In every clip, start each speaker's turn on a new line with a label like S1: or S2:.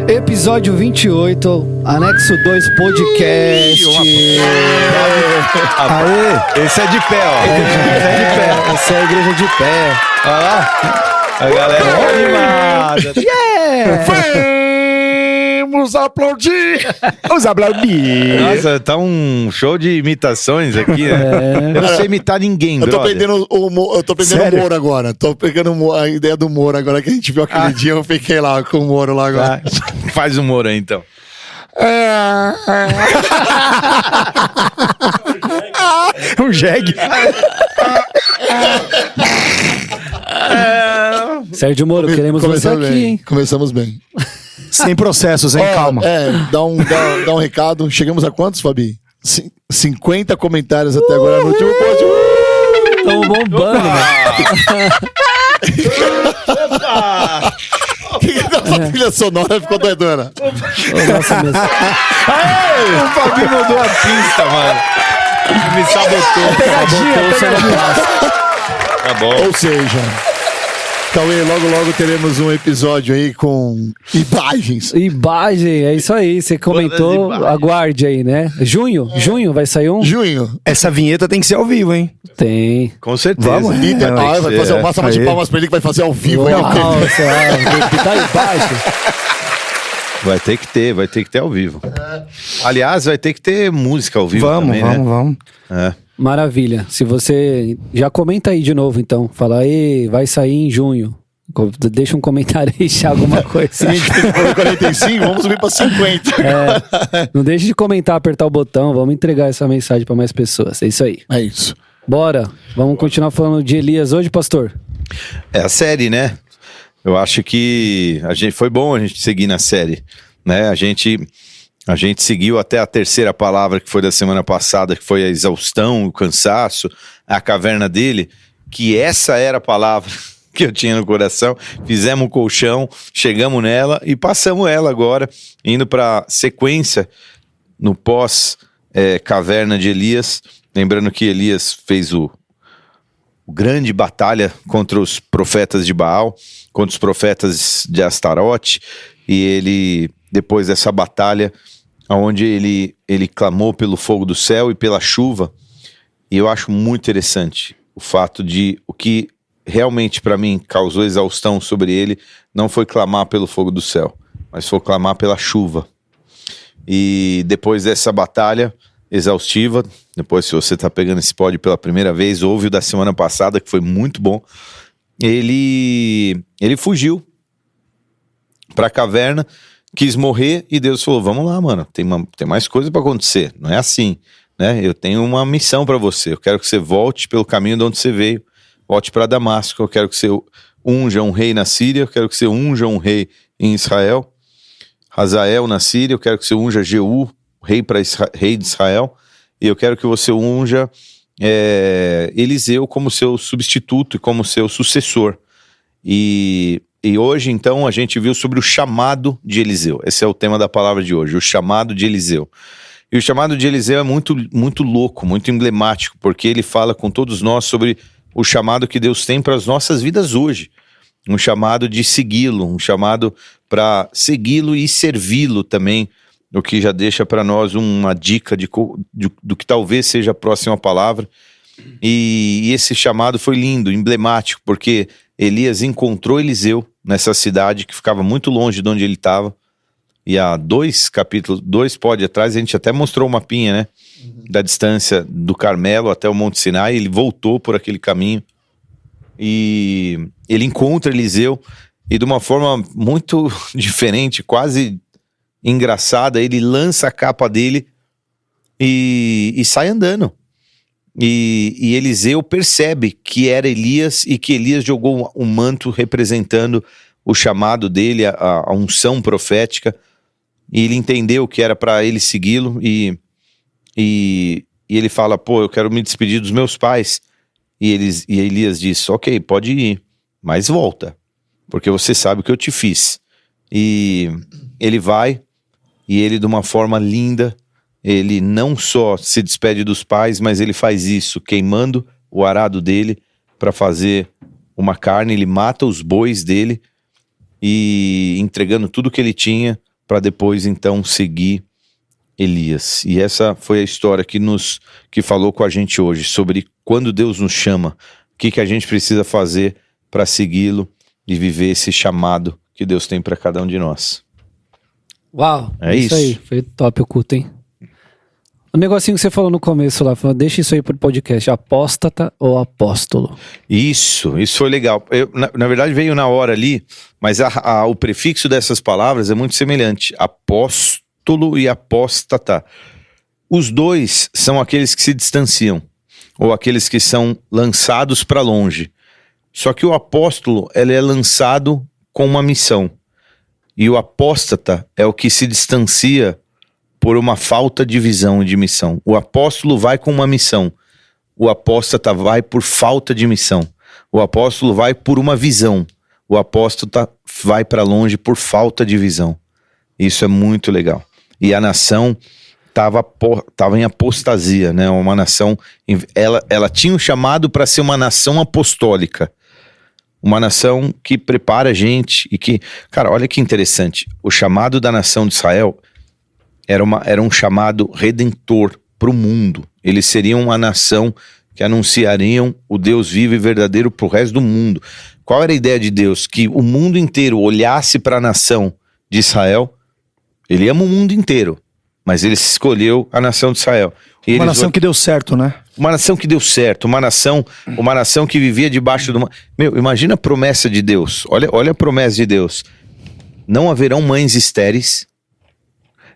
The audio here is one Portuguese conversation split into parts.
S1: Episódio 28, Anexo 2 Podcast.
S2: Aê! Esse é de pé, ó.
S1: Esse é de pé. Essa é a igreja de pé.
S2: Olha lá. A galera animada.
S3: Vamos aplaudir! Vamos aplaudir!
S2: Nossa, tá um show de imitações aqui, né? Eu não sei imitar ninguém,
S3: Eu tô
S2: brother.
S3: aprendendo o Moro agora. Tô pegando a ideia do Moro agora, que a gente viu aquele dia, eu fiquei lá com o Moro lá agora.
S2: Ah, faz humor aí, então.
S3: Um jegue.
S1: Sérgio Moro, queremos você aqui, hein?
S3: Começamos bem.
S4: Sem processos, hein?
S3: Ó,
S4: Calma.
S3: dá um recado. Chegamos a quantos, Fabi? 50 comentários até agora no último post.
S1: Tamo bombando, né?
S3: O que da trilha sonora ficou doidona?
S1: Nossa, mesmo.
S2: O Fabi mudou a pista, mano. Me sabotou. Tá bom.
S3: Ou seja, Cauê, logo teremos um episódio aí com imagens.
S1: Imagem, é isso aí. Você comentou, aguarde aí, né? Junho vai sair um?
S3: Junho.
S4: Essa vinheta tem que ser ao vivo, hein?
S1: Tem.
S2: Com certeza.
S4: Vamos.
S3: Vai fazer uma salva de
S4: Aí.
S3: palmas pra ele que vai fazer ao vivo. Aí,
S1: Nossa, tá aí baixo.
S2: Vai ter que ter ao vivo. Aliás, vai ter que ter música ao vivo também, né?
S4: Vamos.
S2: É.
S1: Maravilha. Se você... Já comenta aí de novo, então. Fala aí, vai sair em junho. Deixa um comentário aí, se alguma coisa.
S3: Se a gente tem 45, vamos subir pra 50.
S1: Não deixe de comentar, apertar o botão. Vamos entregar essa mensagem pra mais pessoas. É isso aí.
S3: É isso.
S1: Bora. Vamos continuar falando de Elias hoje, pastor?
S2: É a série, né? Eu acho que foi bom a gente seguir na série, né? A gente seguiu até a terceira palavra que foi da semana passada, que foi a exaustão, o cansaço, a caverna dele, que essa era a palavra que eu tinha no coração. Fizemos um colchão, chegamos nela e passamos ela agora, indo para sequência no pós-caverna de Elias. Lembrando que Elias fez o grande batalha contra os profetas de Baal, contra os profetas de Astarote, e ele, depois dessa batalha, onde ele clamou pelo fogo do céu e pela chuva, e eu acho muito interessante o fato de o que realmente para mim causou exaustão sobre ele não foi clamar pelo fogo do céu, mas foi clamar pela chuva. E depois dessa batalha exaustiva, depois se você está pegando esse pódio pela primeira vez, ouve o da semana passada que foi muito bom, ele fugiu para a caverna, quis morrer e Deus falou, vamos lá, mano, tem mais coisa para acontecer, não é assim, né? Eu tenho uma missão para você, eu quero que você volte pelo caminho de onde você veio, volte para Damasco, eu quero que você unja um rei na Síria, eu quero que você unja um rei em Israel, Hazael na Síria, eu quero que você unja Jeú, rei de Israel, e eu quero que você unja Eliseu como seu substituto e como seu sucessor. E hoje, então, a gente viu sobre o chamado de Eliseu. Esse é o tema da palavra de hoje, o chamado de Eliseu. E o chamado de Eliseu é muito, muito louco, muito emblemático, porque ele fala com todos nós sobre o chamado que Deus tem para as nossas vidas hoje. Um chamado de segui-lo, um chamado para segui-lo e servi-lo também, o que já deixa para nós uma dica do que talvez seja a próxima palavra. E esse chamado foi lindo, emblemático, porque Elias encontrou Eliseu nessa cidade que ficava muito longe de onde ele estava. E há 2 pódios atrás, a gente até mostrou uma mapinha, né? Da distância do Carmelo até o Monte Sinai. Ele voltou por aquele caminho e ele encontra Eliseu e de uma forma muito diferente, quase engraçada, ele lança a capa dele e sai andando. E Eliseu percebe que era Elias e que Elias jogou um manto representando o chamado dele, a unção profética, e ele entendeu que era para ele segui-lo e ele fala, pô, eu quero me despedir dos meus pais. E Elias diz, ok, pode ir, mas volta, porque você sabe o que eu te fiz. E ele vai, e ele de uma forma linda, ele não só se despede dos pais, mas ele faz isso, queimando o arado dele para fazer uma carne, ele mata os bois dele e entregando tudo que ele tinha para depois então seguir Elias. E essa foi a história que falou com a gente hoje, sobre quando Deus nos chama, o que a gente precisa fazer para segui-lo e viver esse chamado que Deus tem para cada um de nós.
S1: Uau,
S2: É isso.
S1: aí, foi top o culto, hein? O negocinho que você falou no começo lá, falou, deixa isso aí pro podcast, apóstata ou apóstolo?
S2: Isso foi legal. Na verdade veio na hora ali, mas o prefixo dessas palavras é muito semelhante. Apóstolo e apóstata. Os dois são aqueles que se distanciam, ou aqueles que são lançados para longe. Só que o apóstolo, ele é lançado com uma missão. E o apóstata é o que se distancia por uma falta de visão e de missão. O apóstolo vai com uma missão. O apóstata vai por falta de missão. O apóstolo vai por uma visão. O apóstata vai para longe por falta de visão. Isso é muito legal. E a nação estava em apostasia, né? Uma nação, ela tinha um chamado para ser uma nação apostólica. Uma nação que prepara a gente e que... Cara, olha que interessante. O chamado da nação de Israel era um chamado redentor para o mundo. Eles seriam uma nação que anunciariam o Deus vivo e verdadeiro para o resto do mundo. Qual era a ideia de Deus? Que o mundo inteiro olhasse para a nação de Israel. Ele ama o mundo inteiro, mas ele escolheu a nação de Israel. E
S4: Uma nação que deu certo, né?
S2: Uma nação que deu certo, uma nação que vivia debaixo de uma... Meu, imagina a promessa de Deus. Olha a promessa de Deus. Não haverão mães estéreis.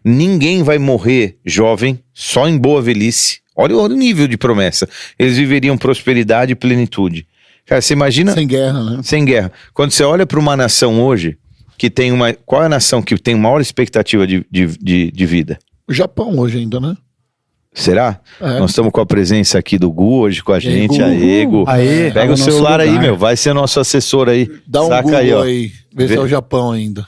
S2: Ninguém vai morrer jovem, só em boa velhice. Olha o nível de promessa. Eles viveriam prosperidade e plenitude. Cara, você imagina...
S3: Sem guerra, né?
S2: Sem guerra. Quando você olha para uma nação hoje, que tem uma... Qual é a nação que tem maior expectativa de vida?
S3: O Japão hoje ainda, né?
S2: Será?
S3: É.
S2: Nós estamos com a presença aqui do Gu hoje com a gente.
S1: Gu.
S2: Aê, Gu.
S4: Aê,
S2: Pega o
S4: nosso
S2: celular aí,
S4: lugar.
S2: meu. Vai ser nosso assessor aí.
S3: Dá um
S2: Saca
S3: Google
S2: aí, ó.
S3: vê se
S2: Vê-
S3: é o Japão ainda.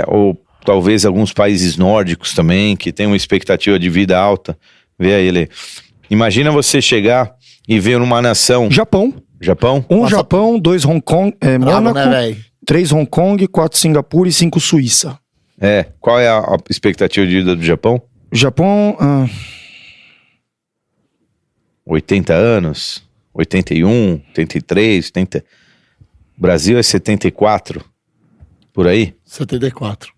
S2: Ou talvez alguns países nórdicos também, que tem uma expectativa de vida alta. Vê aí, Lê. Imagina você chegar e ver uma nação...
S4: Japão.
S2: Japão?
S3: Nossa.
S4: Japão, 2 Hong Kong,
S3: Bravo,
S4: Mônaco,
S3: né, velho?
S4: 3 Hong Kong, 4 Singapura e 5 Suíça.
S2: Qual é a expectativa de vida do Japão?
S4: Japão,
S2: 80 anos? 81? 83? 80... Brasil é 74? Por aí?
S3: 74.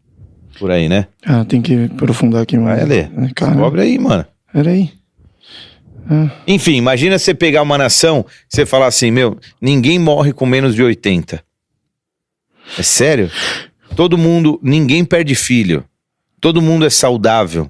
S2: Por aí, né?
S4: tem que aprofundar aqui mais.
S2: Vai, Lê.
S4: Cara,
S2: Cobre aí, mano.
S4: peraí.
S2: Enfim, imagina você pegar uma nação, você falar assim, meu, ninguém morre com menos de 80. É sério? Todo mundo, ninguém perde filho. Todo mundo é saudável.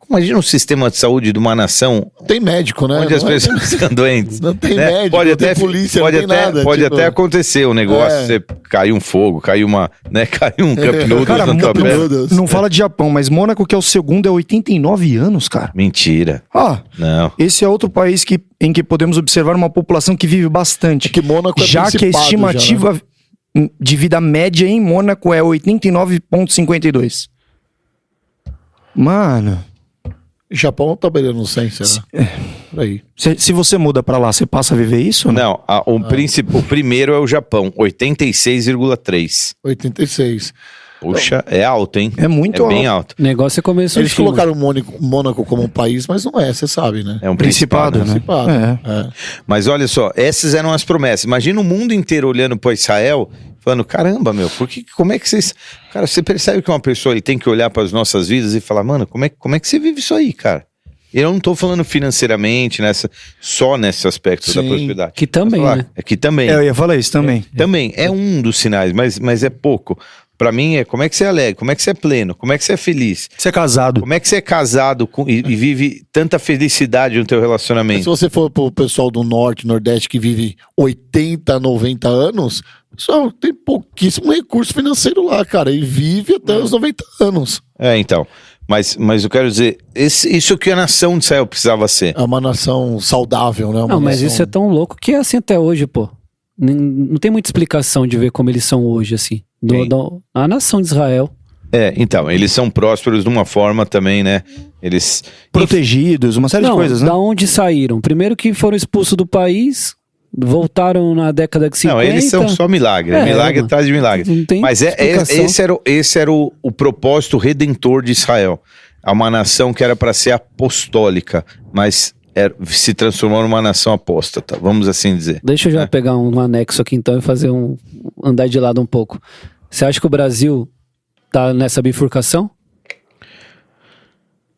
S2: Imagina o sistema de saúde de uma nação
S3: Tem médico, né?
S2: onde as
S3: Não é-
S2: pessoas ficam doentes.
S3: Não tem
S2: né?
S3: médico,
S2: Pode
S3: não
S2: até,
S3: tem polícia,
S2: pode
S3: não tem
S2: até,
S3: nada.
S2: pode
S3: tipo,
S2: até acontecer o negócio,
S3: É.
S2: você cair um fogo, cair uma, né, cair um Cup Noodles
S4: Cara,
S2: na tua
S3: Cup
S2: perna.
S3: Noodles.
S4: Não fala de Japão, mas Mônaco, que é o segundo, é 89 anos, cara.
S2: Mentira. Não.
S4: Esse é outro país em que podemos observar uma população que vive bastante.
S3: É que Mônaco é
S4: já que a
S3: principado
S4: estimativa de vida média em Mônaco é 89,52. Mano,
S3: Japão tá beirando 100, será? Por aí.
S4: se você muda pra lá, você passa a viver isso? Ou não?
S2: Não, o primeiro é o Japão, 86,3.
S3: 86.
S2: Puxa, é alto, hein?
S4: É muito
S2: É bem alto.
S1: O negócio é começo
S3: Eles
S1: em cima.
S3: colocaram Mônaco como um país, mas não é, você sabe, né?
S2: É um principado, né?
S3: Principado.
S4: É.
S2: Mas olha só, essas eram as promessas. Imagina o mundo inteiro olhando para Israel, falando, caramba, meu, como é que vocês... Cara, você percebe que uma pessoa ele tem que olhar para as nossas vidas e falar, mano, como é que você vive isso aí, cara? Eu não tô falando financeiramente, só nesse aspecto da
S3: Sim,
S2: prosperidade.
S1: que também,
S2: Mas falar,
S1: né?
S2: É que também.
S4: Eu ia falar isso também.
S2: Também é um dos sinais, mas é pouco. Pra mim é como é que você é alegre, como é que você é pleno, como é que você é feliz,
S4: Você é casado.
S2: como é que você é casado e vive tanta felicidade no teu
S3: Mas se
S2: relacionamento.
S3: você for pro pessoal do Norte, Nordeste, que vive 80, 90 anos, só tem pouquíssimo recurso financeiro lá, cara. E vive até os 90 anos.
S2: Então. Mas eu quero dizer, isso que a nação de Israel precisava ser.
S3: É uma nação saudável, né? Uma
S1: Não, mas
S3: nação-
S1: isso é tão louco que é assim até hoje, pô. Não tem muita explicação de ver como eles são hoje, assim.
S2: Quem?
S1: A nação de Israel.
S2: Então, eles são prósperos de uma forma também, né? Eles...
S4: Protegidos, uma série de coisas, né?
S1: Da onde saíram? Primeiro que foram expulsos do país, voltaram na década de 50.
S2: Não, eles são só milagre. Milagre atrás de milagre.
S1: Não tem
S2: Mas esse era o propósito redentor de Israel. Uma nação que era para ser apostólica, mas se transformou numa nação apóstata, vamos assim dizer.
S1: Deixa eu já pegar um anexo aqui então e fazer andar de lado um pouco. Você acha que o Brasil tá nessa bifurcação?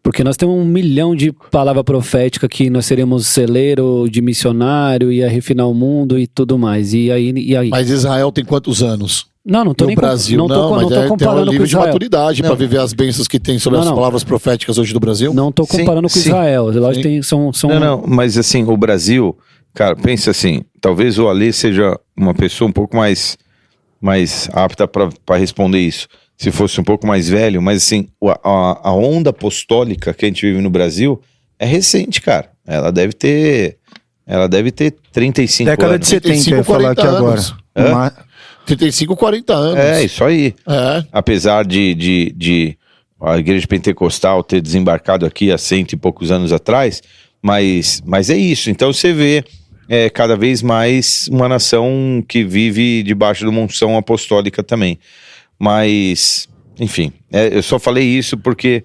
S1: Porque nós temos 1 milhão de palavra profética que nós seremos celeiro de missionário, ia refinar o mundo e tudo mais. E aí?
S3: Mas Israel tem quantos anos?
S1: Não tô
S3: no
S1: nem
S3: Brasil,
S1: não tô comparando
S3: tem um
S1: com
S3: nível de
S1: Israel.
S3: maturidade para viver as bênçãos que tem sobre as palavras proféticas hoje do Brasil.
S1: Não tô comparando com Israel. Lógico que são...
S2: Não, mas assim, o Brasil, cara, pensa assim, talvez o Alê seja uma pessoa um pouco mais apta para responder isso, se fosse um pouco mais velho, mas assim, a onda apostólica que a gente vive no Brasil é recente, cara. Ela deve ter 35
S4: Década
S2: anos.
S4: de 70, eu ia falar aqui agora.
S3: 35, 40 anos.
S2: É, isso aí. Apesar de a igreja pentecostal ter desembarcado aqui há 100 e poucos anos atrás, mas é isso. Então você vê cada vez mais uma nação que vive debaixo de uma unção apostólica também. Mas, enfim, eu só falei isso porque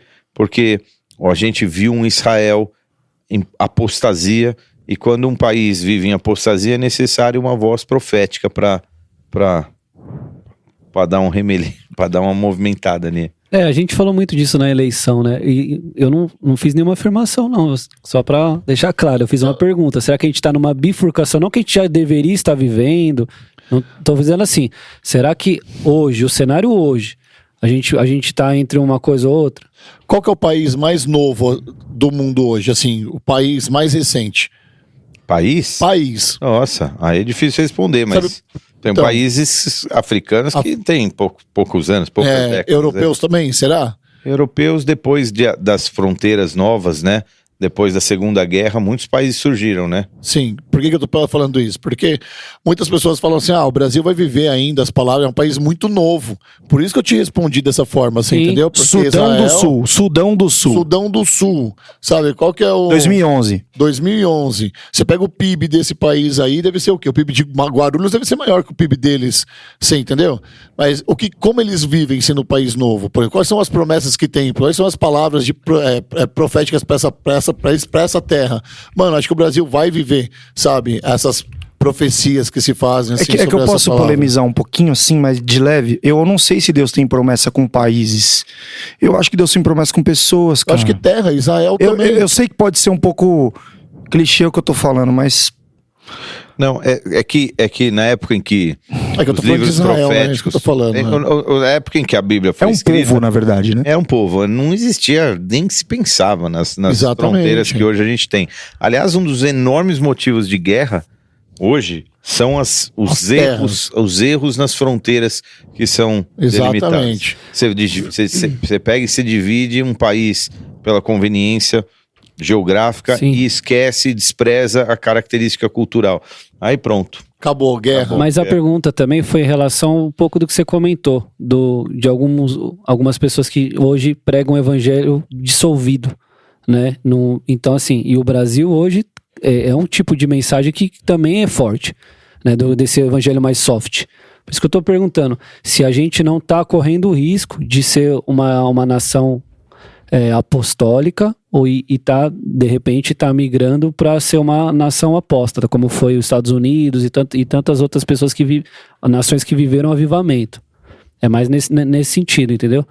S2: a gente viu um Israel em apostasia, e quando um país vive em apostasia é necessário uma voz profética para dar um remelho, para dar uma movimentada ali.
S1: A gente falou muito disso na eleição, né? E eu não fiz nenhuma afirmação, não. Só pra deixar claro, eu fiz uma pergunta. Será que a gente tá numa bifurcação? Não que a gente já deveria estar vivendo. Não tô dizendo assim. Será que hoje, o cenário hoje, a gente tá entre uma coisa ou outra?
S3: Qual que é o país mais novo do mundo hoje? Assim, o país mais recente?
S2: País? Nossa, aí é difícil responder, mas tem países africanos que têm poucos anos, poucas décadas.
S3: Europeus também, será?
S2: Europeus, depois das fronteiras novas, né? Depois da Segunda Guerra, muitos países surgiram, né?
S3: Sim. Por que eu tô falando isso? Porque muitas pessoas falam assim, o Brasil vai viver ainda, as palavras, é um país muito novo. Por isso que eu te respondi dessa forma, assim, entendeu? Porque
S4: Sudão do Sul.
S3: Sabe, qual que é o...
S4: 2011.
S3: Você pega o PIB desse país aí, deve ser o quê? O PIB de Guarulhos deve ser maior que o PIB deles, você entendeu? Mas como eles vivem sendo um país novo? Quais são as promessas que tem? Quais são as palavras proféticas para essa terra? Mano, acho que o Brasil vai viver, sabe, essas profecias que se fazem assim,
S4: é que eu posso polemizar um pouquinho assim, mas de leve. Eu não sei se Deus tem promessa com países. Eu acho que Deus tem promessa com pessoas, cara.
S3: Acho que terra, Israel também.
S4: Eu sei que pode ser um pouco clichê o que eu tô falando, mas...
S2: Não, é que na época em que
S3: eu tô
S2: os livros
S3: de Israel,
S2: proféticos...
S3: É isso que eu tô falando.
S2: Na época em que a Bíblia foi escrita...
S4: povo, na verdade, né?
S2: É um povo. Não existia, nem se pensava nas fronteiras que hoje a gente tem. Aliás, um dos enormes motivos de guerra hoje são os erros nas fronteiras que são delimitadas. Você pega e se divide um país pela conveniência geográfica e despreza a característica cultural. Aí pronto.
S3: Acabou a guerra.
S1: Mas a pergunta também foi em relação um pouco do que você comentou, de algumas pessoas que hoje pregam o evangelho dissolvido, né? Então assim, e o Brasil hoje é um tipo de mensagem que também é forte, né? Desse evangelho mais soft. Por isso que eu tô perguntando, se a gente não tá correndo o risco de ser uma nação apostólica e de repente tá migrando para ser uma nação apóstata, como foi os Estados Unidos e tantas outras pessoas nações que viveram avivamento. É mais nesse sentido, entendeu?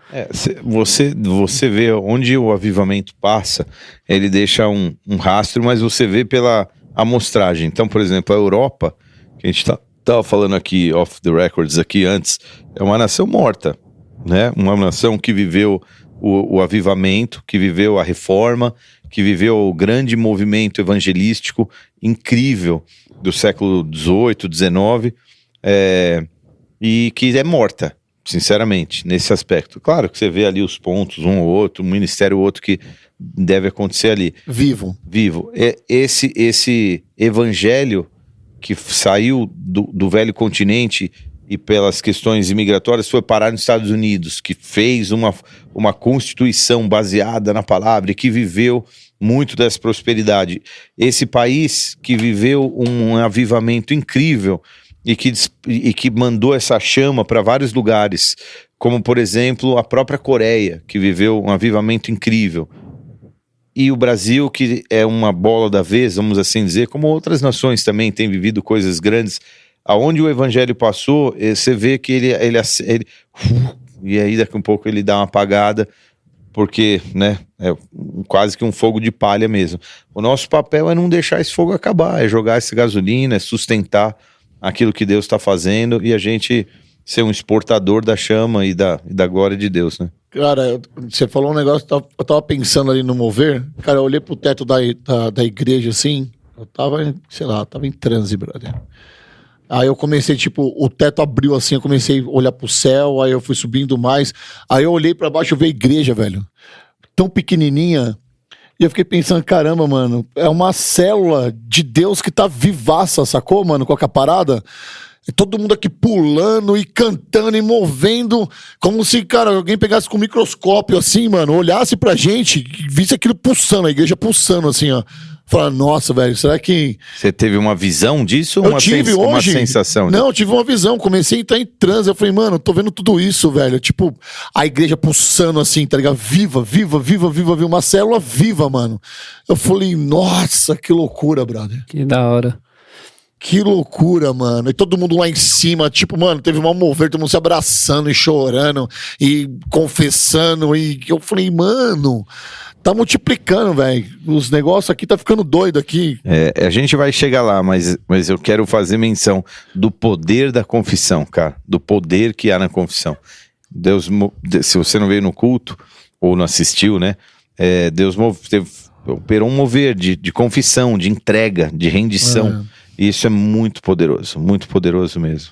S2: Você vê onde o avivamento passa, ele deixa um rastro, mas você vê pela amostragem. Então, por exemplo, a Europa, que a gente tava falando aqui, off the records aqui antes, é uma nação morta, né? Uma nação que viveu o avivamento, que viveu a reforma, que viveu o grande movimento evangelístico incrível do século XVIII, XIX, e que é morta, sinceramente, nesse aspecto. Claro que você vê ali os pontos, um ou outro, um ministério ou outro que deve acontecer ali.
S3: Vivo.
S2: Esse evangelho que saiu do velho continente e pelas questões imigratórias foi parar nos Estados Unidos, que fez uma constituição baseada na palavra e que viveu muito dessa prosperidade. Esse país que viveu um avivamento incrível e que mandou essa chama para vários lugares, como por exemplo a própria Coreia, que viveu um avivamento incrível. E o Brasil, que é uma bola da vez, vamos assim dizer, como outras nações também têm vivido coisas grandes, aonde o evangelho passou, você vê que ele e aí daqui um pouco ele dá uma apagada, porque, né, é quase que um fogo de palha mesmo. O nosso papel é não deixar esse fogo acabar, é jogar essa gasolina, é sustentar aquilo que Deus está fazendo e a gente ser um exportador da chama e da glória de Deus, né?
S3: Cara, você falou um negócio, eu tava pensando ali no mover, cara, eu olhei pro teto da igreja assim, eu tava, sei lá, tava em transe, brother. Aí eu comecei, tipo, o teto abriu assim, eu comecei a olhar pro céu, aí eu fui subindo mais, aí eu olhei pra baixo, eu vi a igreja, velho, tão pequenininha, e eu fiquei pensando, caramba, mano, é uma célula de Deus que tá vivaça, sacou, mano, com a parada? E todo mundo aqui pulando e cantando e movendo, como se, cara, alguém pegasse com um microscópio assim, mano, olhasse pra gente e visse aquilo pulsando, a igreja pulsando assim, ó. Fala, nossa, velho, será que...
S2: Você teve uma visão disso?
S3: Eu tive hoje.
S2: Uma sensação?
S3: Não, eu tive uma visão, comecei a entrar em transe, eu falei, mano, eu tô vendo tudo isso, velho, tipo, a igreja pulsando assim, tá ligado? Viva, uma célula viva, mano. Eu falei, nossa, que loucura, brother.
S1: Que da hora.
S3: Que loucura, mano. E todo mundo lá em cima, tipo, mano, teve uma mover, todo mundo se abraçando e chorando e confessando. E eu falei, mano, tá multiplicando, velho. Os negócios aqui tá ficando doido aqui.
S2: A gente vai chegar lá, mas eu quero fazer menção do poder da confissão, cara. Do poder que há na confissão. Deus, se você não veio no culto ou não assistiu, né? Deus operou um mover de confissão, de entrega, de rendição. E isso é muito poderoso mesmo.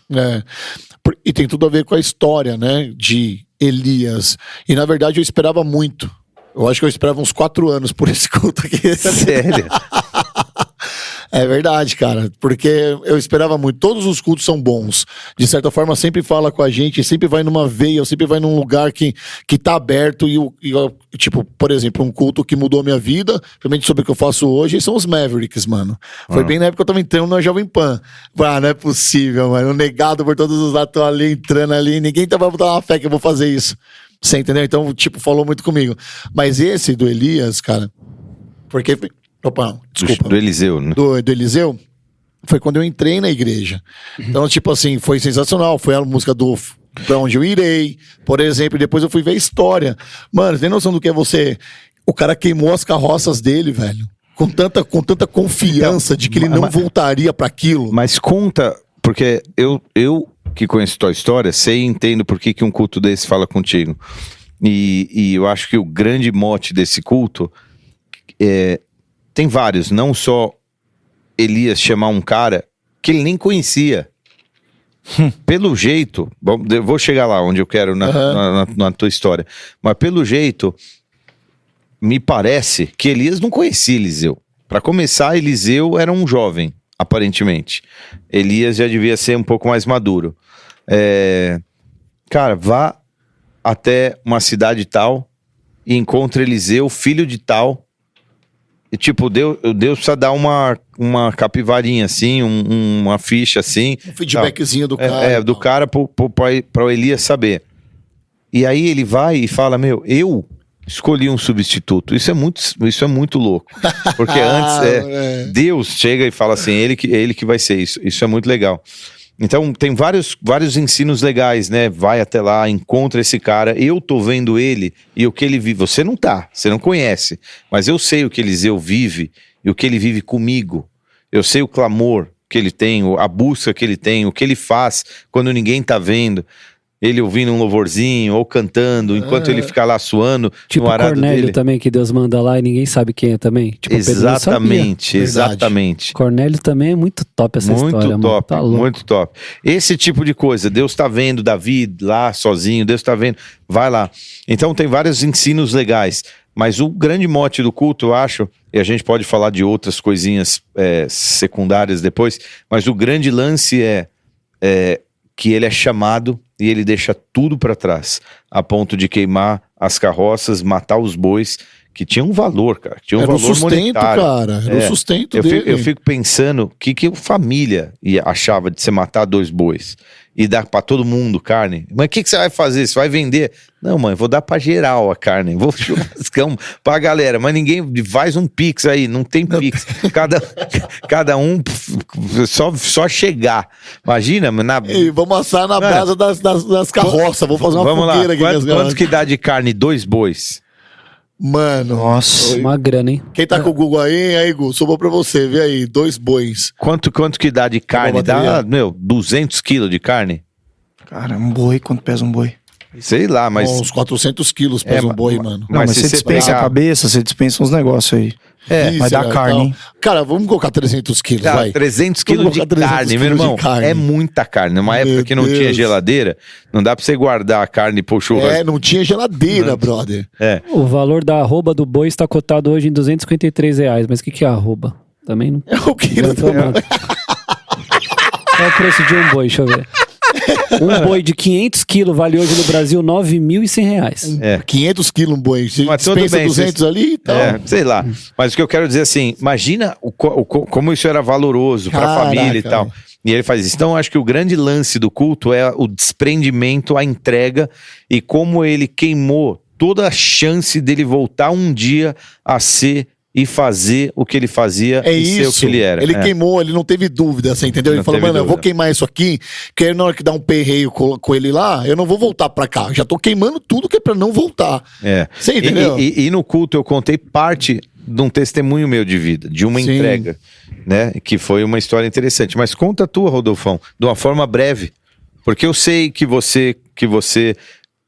S3: E tem tudo a ver com a história, né, de Elias. E na verdade eu esperava muito. Eu acho que eu esperava uns 4 anos por esse culto aqui.
S2: Sério?
S3: É verdade, cara, porque eu esperava muito. Todos os cultos são bons. De certa forma, sempre fala com a gente, sempre vai numa veia, sempre vai num lugar que tá aberto. Tipo, por exemplo, um culto que mudou a minha vida, realmente sobre o que eu faço hoje, são os Mavericks, mano. Foi bem na época que eu tava entrando na Jovem Pan. Não é possível, mano. Negado por todos os lados, tô ali entrando ali, ninguém vai botar uma fé que eu vou fazer isso. Você entendeu? Então, tipo, falou muito comigo. Mas esse do Elias, cara, porque... Opa, desculpa.
S2: Do Eliseu, né?
S3: Do Eliseu, foi quando eu entrei na igreja. Então, tipo assim, foi sensacional. Foi a música do Pra Onde Eu Irei, por exemplo, e depois eu fui ver a história. Mano, tem noção do que é você... O cara queimou as carroças dele, velho. Com tanta confiança de que ele não voltaria pra aquilo.
S2: Mas conta, porque eu que conheço tua história, sei e entendo por que um culto desse fala contigo. E eu acho que o grande mote desse culto tem vários, não só Elias chamar um cara que ele nem conhecia. Pelo jeito, eu vou chegar lá onde eu quero na tua história, mas pelo jeito, me parece que Elias não conhecia Eliseu. Para começar, Eliseu era um jovem, aparentemente. Elias já devia ser um pouco mais maduro. Cara, vá até uma cidade tal e encontre Eliseu, filho de tal. E tipo, Deus precisa dar uma capivarinha assim, uma ficha assim.
S3: Um feedbackzinho do cara.
S2: Do cara para o Elias saber. E aí ele vai e fala, eu escolhi um substituto. Isso é muito louco. Porque antes Deus chega e fala assim, ele que vai ser isso. Isso é muito legal. Então tem vários ensinos legais, né? Vai até lá, encontra esse cara, eu tô vendo ele e o que ele vive. Você não conhece, mas eu sei o que Eliseu vive e o que ele vive comigo. Eu sei o clamor que ele tem, a busca que ele tem, o que ele faz quando ninguém tá vendo. Ele ouvindo um louvorzinho ou cantando, enquanto ele fica lá suando
S1: tipo
S2: no arado
S1: Cornélio
S2: dele.
S1: também, que Deus manda lá e ninguém sabe quem é também. Tipo,
S2: Exatamente.
S1: Cornélio também é muito top essa história.
S2: Muito top,
S1: tá louco.
S2: muito top. Esse tipo de coisa, Deus tá vendo Davi lá sozinho, Deus tá vendo, vai lá. Então tem vários ensinos legais, mas o grande mote do culto, eu acho, e a gente pode falar de outras coisinhas secundárias depois, mas o grande lance é que ele é chamado e ele deixa tudo para trás, a ponto de queimar as carroças, matar os bois, que tinha um valor, cara. Tinha um
S3: Era o
S2: valor
S3: sustento,
S2: monetário.
S3: cara. Era o sustento
S2: Eu
S3: dele.
S2: fico pensando o que a família achava de você matar 2 bois e dar pra todo mundo carne. Mas o que você vai fazer? Você vai vender? Não, mãe, vou dar pra geral a carne. Vou churrascão pra galera. Mas ninguém faz um pix aí. Não tem pix. Cada um só chegar. Imagina,
S3: E vamos assar na brasa das carroças. Vamos fazer uma fogueira aqui.
S2: Quanto que dá de carne 2 bois?
S3: Mano.
S4: Nossa.
S1: Uma grana, hein?
S3: Quem tá com o Google aí, Gu, sobrou pra você. Vê aí, 2 bois.
S2: Quanto que dá de carne? Dá, 200 quilos de carne?
S4: Cara, um boi, quanto pesa um boi?
S2: Sei lá, mas...
S3: Uns 400 quilos pesa um boi, mano.
S4: Não, mas você dispensa
S2: pegar...
S4: a cabeça, você dispensa uns negócios aí. Vai dar carne, hein?
S3: Cara, vamos colocar 300 quilos, vai.
S2: 300 quilos de carne, meu irmão. É muita carne. Numa época que não tinha geladeira, não dá pra você guardar a carne pro churrasco.
S3: Não tinha geladeira, brother.
S1: O valor da arroba do boi está cotado hoje em R$253. Mas o que é arroba? Também não...
S3: É o que?
S1: Qual é o preço de um boi? Deixa eu ver. Um boi de 500 quilos vale hoje no Brasil R$9.100.
S3: 500 quilos um boi. Você
S2: Mas tudo
S3: dispensa
S2: bem,
S3: 200 ali e tal.
S2: Sei lá. Mas o que eu quero dizer assim, imagina como isso era valoroso pra
S3: Caraca,
S2: família e tal. E ele faz isso. Então, eu acho que o grande lance do culto é o desprendimento, a entrega e como ele queimou toda a chance dele voltar um dia a ser e fazer o que ele fazia e ser o que ele era.
S3: Ele queimou, ele não teve dúvida, você entendeu? Ele falou, mano, eu vou queimar isso aqui, que aí na hora que dá um perreio com ele lá, eu não vou voltar pra cá. Já tô queimando tudo que é pra não voltar. Você entendeu?
S2: E no culto eu contei parte de um testemunho meu de vida, de uma entrega, né? Que foi uma história interessante. Mas conta a tua, Rodolfão, de uma forma breve. Porque eu sei que você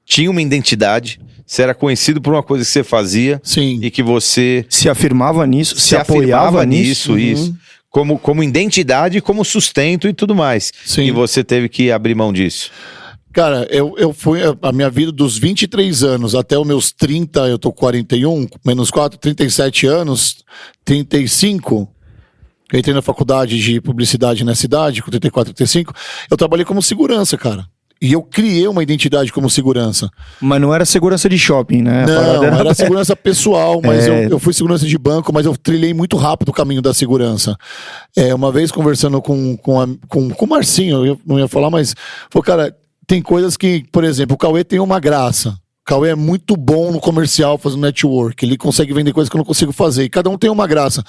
S2: tinha uma identidade, você era conhecido por uma coisa que você fazia.
S3: Sim.
S2: E que você...
S4: Se afirmava nisso, se apoiava nisso.
S2: Isso. Como identidade, como sustento e tudo mais.
S3: Sim.
S2: E você teve que abrir mão disso.
S3: Cara, eu fui a minha vida dos 23 anos até os meus 30, eu tô 41, menos 4, 37 anos, 35. Eu entrei na faculdade de publicidade na cidade, com 34, 35. Eu trabalhei como segurança, cara. E eu criei uma identidade como segurança.
S4: Mas não era segurança de shopping, né?
S3: Não, era segurança pessoal, mas eu fui segurança de banco, mas eu trilhei muito rápido o caminho da segurança. Uma vez conversando com o Marcinho, eu não ia falar, mas... Pô, cara, tem coisas que, por exemplo, o Cauê tem uma graça. O Cauê é muito bom no comercial, fazendo network. Ele consegue vender coisas que eu não consigo fazer. E cada um tem uma graça.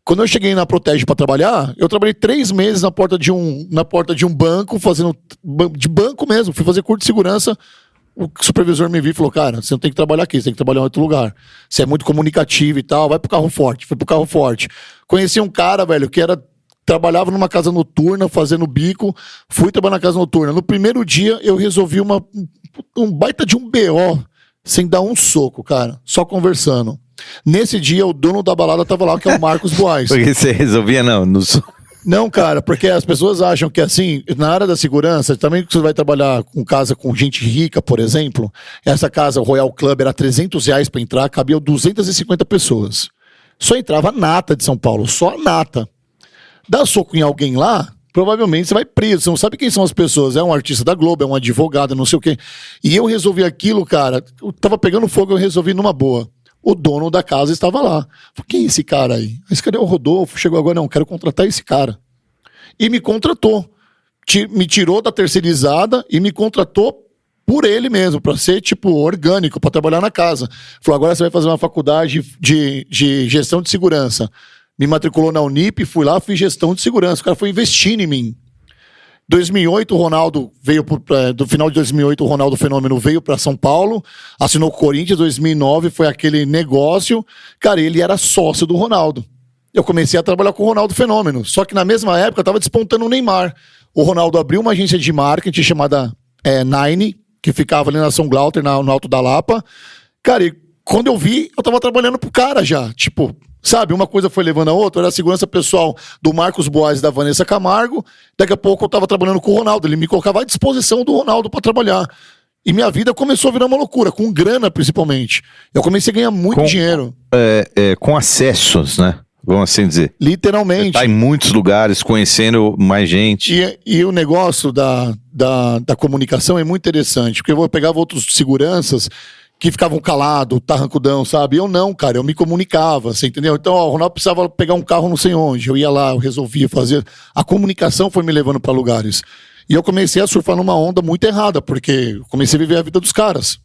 S3: Quando eu cheguei na Protege para trabalhar, eu trabalhei 3 meses na porta de um banco, fazendo de banco mesmo. Fui fazer curso de segurança. O supervisor me viu e falou, cara, você não tem que trabalhar aqui, você tem que trabalhar em outro lugar. Você é muito comunicativo e tal, vai pro carro forte. Fui pro carro forte. Conheci um cara, velho, que trabalhava numa casa noturna, fazendo bico. Fui trabalhar na casa noturna. No primeiro dia, eu resolvi um baita de um BO, sem dar um soco, cara. Só conversando. Nesse dia, o dono da balada tava lá, que é o Marcos Boaz.
S2: Porque você resolvia, não?
S3: Não, cara, porque as pessoas acham que assim, na área da segurança, também que você vai trabalhar com casa com gente rica, por exemplo, essa casa, o Royal Club, era R$300 pra entrar, cabia 250 pessoas. Só entrava a nata de São Paulo, só a nata. Dá soco em alguém lá, provavelmente você vai preso. Você não sabe quem são as pessoas. É um artista da Globo, é um advogado, não sei o quê. E eu resolvi aquilo, cara. Eu tava pegando fogo, eu resolvi numa boa. O dono da casa estava lá. Falei, quem é esse cara aí? Mas cadê o Rodolfo? Chegou agora, não, quero contratar esse cara. E me contratou. Me tirou da terceirizada e me contratou por ele mesmo, pra ser, tipo, orgânico, pra trabalhar na casa. Falou, agora você vai fazer uma faculdade de gestão de segurança. Me matriculou na Unip, fui lá, fiz gestão de segurança. O cara foi investindo em mim. 2008, o Ronaldo veio, do final de 2008, o Ronaldo Fenômeno veio para São Paulo, assinou com o Corinthians, 2009 foi aquele negócio. Cara, ele era sócio do Ronaldo. Eu comecei a trabalhar com o Ronaldo Fenômeno, só que na mesma época eu tava despontando o Neymar. O Ronaldo abriu uma agência de marketing chamada Nine, que ficava ali na São Glauter, no Alto da Lapa. Cara, e quando eu vi, eu tava trabalhando pro cara já, tipo... Sabe, uma coisa foi levando a outra, era a segurança pessoal do Marcos Boaz e da Vanessa Camargo. Daqui a pouco eu tava trabalhando com o Ronaldo, ele me colocava à disposição do Ronaldo para trabalhar. E minha vida começou a virar uma loucura, com grana principalmente. Eu comecei a ganhar muito dinheiro.
S2: Com acessos, né? vamos assim dizer.
S3: Literalmente.
S2: Tá em muitos lugares, conhecendo mais gente.
S3: E o negócio da comunicação é muito interessante, porque eu pegava outros seguranças que ficavam calados, tarrancudão, sabe? Eu não, cara, eu me comunicava, você entendeu? Então, ó, o Ronaldo precisava pegar um carro não sei onde, eu ia lá, eu resolvia fazer. A comunicação foi me levando para lugares. E eu comecei a surfar numa onda muito errada, porque eu comecei a viver a vida dos caras.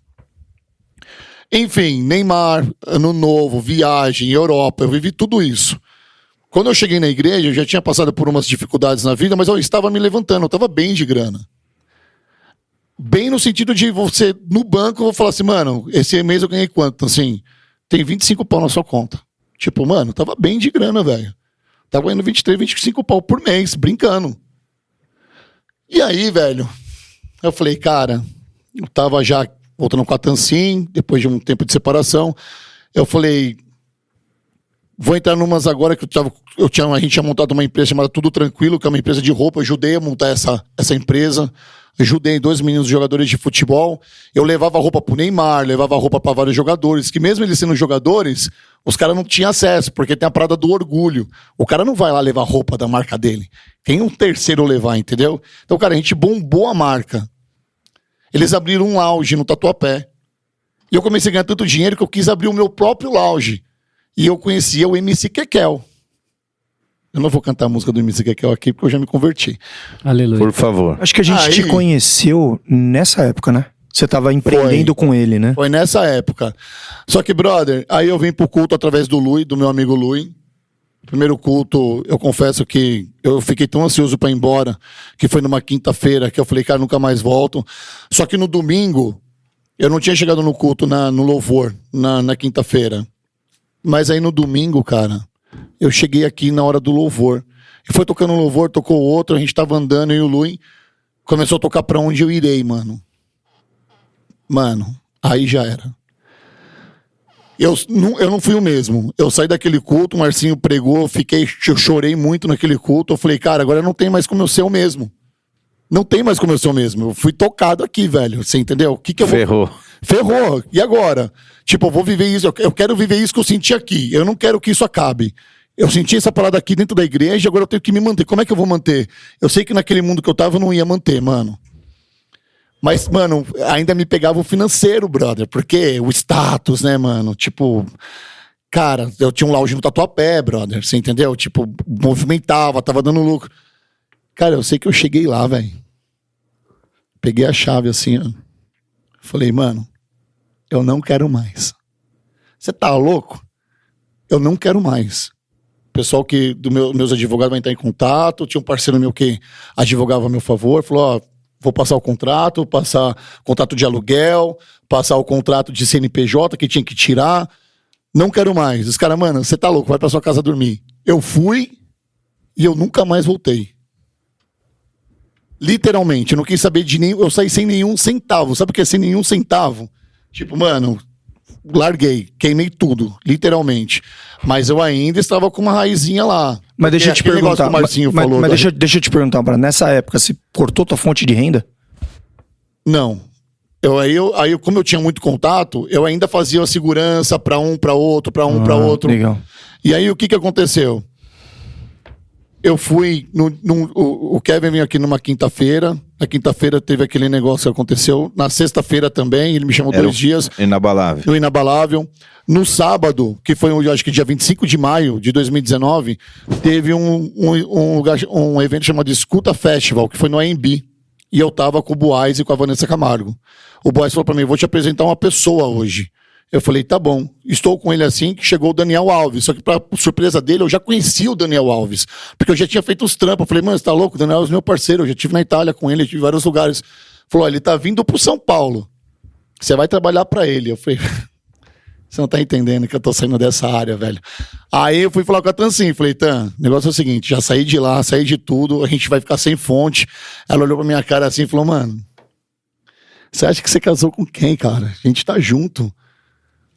S3: Enfim, Neymar, Ano Novo, viagem, Europa, eu vivi tudo isso. Quando eu cheguei na igreja, eu já tinha passado por umas dificuldades na vida, mas eu estava me levantando, eu estava bem de grana. Bem no sentido de você, no banco, eu vou falar assim, mano, esse mês eu ganhei quanto? Assim, tem 25 pau na sua conta. Tipo, mano, tava bem de grana, velho. Tava ganhando 23, 25 pau por mês, brincando. E aí, velho, eu falei, cara, eu tava já voltando com a Tansim, depois de um tempo de separação, eu falei, vou entrar numas agora que a gente tinha montado uma empresa chamada Tudo Tranquilo, que é uma empresa de roupa, eu ajudei a montar essa empresa, ajudei 2 meninos jogadores de futebol, eu levava roupa pro Neymar, levava roupa para vários jogadores, que mesmo eles sendo jogadores, os caras não tinham acesso, porque tem a parada do orgulho. O cara não vai lá levar roupa da marca dele, tem um terceiro levar, entendeu? Então, cara, a gente bombou a marca. Eles abriram um lounge no Tatuapé. E eu comecei a ganhar tanto dinheiro que eu quis abrir o meu próprio lounge. E eu conhecia o MC Kekel. Eu não vou cantar a música do MC Kekel aqui, porque eu já me converti.
S1: Aleluia.
S2: Por favor.
S4: Acho que a gente te conheceu nessa época, né? Você tava empreendendo com ele, né?
S3: Foi nessa época. Só que, brother, aí eu vim pro culto através do Lui, do meu amigo Lui. Primeiro culto, eu confesso que eu fiquei tão ansioso pra ir embora, que foi numa quinta-feira, que eu falei, cara, nunca mais volto. Só que no domingo, eu não tinha chegado no culto, no louvor, na quinta-feira. Mas aí no domingo, cara, eu cheguei aqui na hora do louvor. E foi tocando um louvor, tocou outro, a gente tava andando e o Lui começou a tocar Pra Onde Eu Irei, mano. Mano, aí já era. Eu não fui o mesmo. Eu saí daquele culto, o Marcinho pregou, eu chorei muito naquele culto. Eu falei, cara, agora não tem mais como eu ser o mesmo. Não tem mais como eu ser o mesmo. Eu fui tocado aqui, velho. Você entendeu? O que eu
S2: Ferrou.
S3: Ferrou. E agora? Tipo, eu vou viver isso. Eu quero viver isso que eu senti aqui. Eu não quero que isso acabe. Eu senti essa parada aqui dentro da igreja, agora eu tenho que me manter. Como é que eu vou manter? Eu sei que naquele mundo que eu tava eu não ia manter, mano. Mas, mano, ainda me pegava o financeiro, brother. Porque o status, né, mano? Tipo, cara, eu tinha um lounge no Tatuapé, brother. Você entendeu? Tipo, movimentava, tava dando lucro. Cara, eu sei que eu cheguei lá, velho. Peguei a chave assim, ó. Falei, mano, eu não quero mais. Você tá louco? Eu não quero mais. O pessoal meus advogados vai entrar em contato. Tinha um parceiro meu que advogava a meu favor. Falou, ó, vou passar o contrato, passar contrato de aluguel, passar o contrato de CNPJ que tinha que tirar. Não quero mais. Os caras, mano, você tá louco, vai pra sua casa dormir. Eu fui e eu nunca mais voltei. Literalmente, eu não quis saber de nenhum. Eu saí sem nenhum centavo. Sabe o que é sem nenhum centavo? Tipo, mano, larguei, queimei tudo, literalmente. Mas eu ainda estava com uma raizinha lá.
S4: Mas deixa eu te perguntar. Deixa eu te perguntar, Bruno. Nessa época, você cortou tua fonte de renda?
S3: Não. Aí, como eu tinha muito contato, eu ainda fazia a segurança pra um, pra outro, pra um, pra outro.
S4: Legal.
S3: E aí, o que aconteceu? Eu fui, o Kevin veio aqui numa quinta-feira. Na quinta-feira teve aquele negócio que aconteceu. Na sexta-feira também, ele me chamou 2 dias.
S2: Inabalável.
S3: No Inabalável. No sábado, que foi, eu acho que dia 25 de maio de 2019, teve um evento chamado Escuta Festival, que foi no AMB. E eu tava com o Buais e com a Vanessa Camargo. O Buais falou pra mim, vou te apresentar uma pessoa hoje. Eu falei, tá bom. Estou com ele assim que chegou o Daniel Alves. Só que pra surpresa dele, eu já conhecia o Daniel Alves. Porque eu já tinha feito os trampos. Eu falei, mano, você tá louco? O Daniel Alves é meu parceiro. Eu já estive na Itália com ele, eu estive em vários lugares. Falou, ele tá vindo pro São Paulo. Você vai trabalhar pra ele. Eu falei, você não tá entendendo que eu tô saindo dessa área, velho. Aí eu fui falar com a Tansim. Falei, Tan, o negócio é o seguinte, já saí de lá, saí de tudo, a gente vai ficar sem fonte. Ela olhou pra minha cara assim e falou, mano, você acha que você casou com quem, cara? A gente tá junto.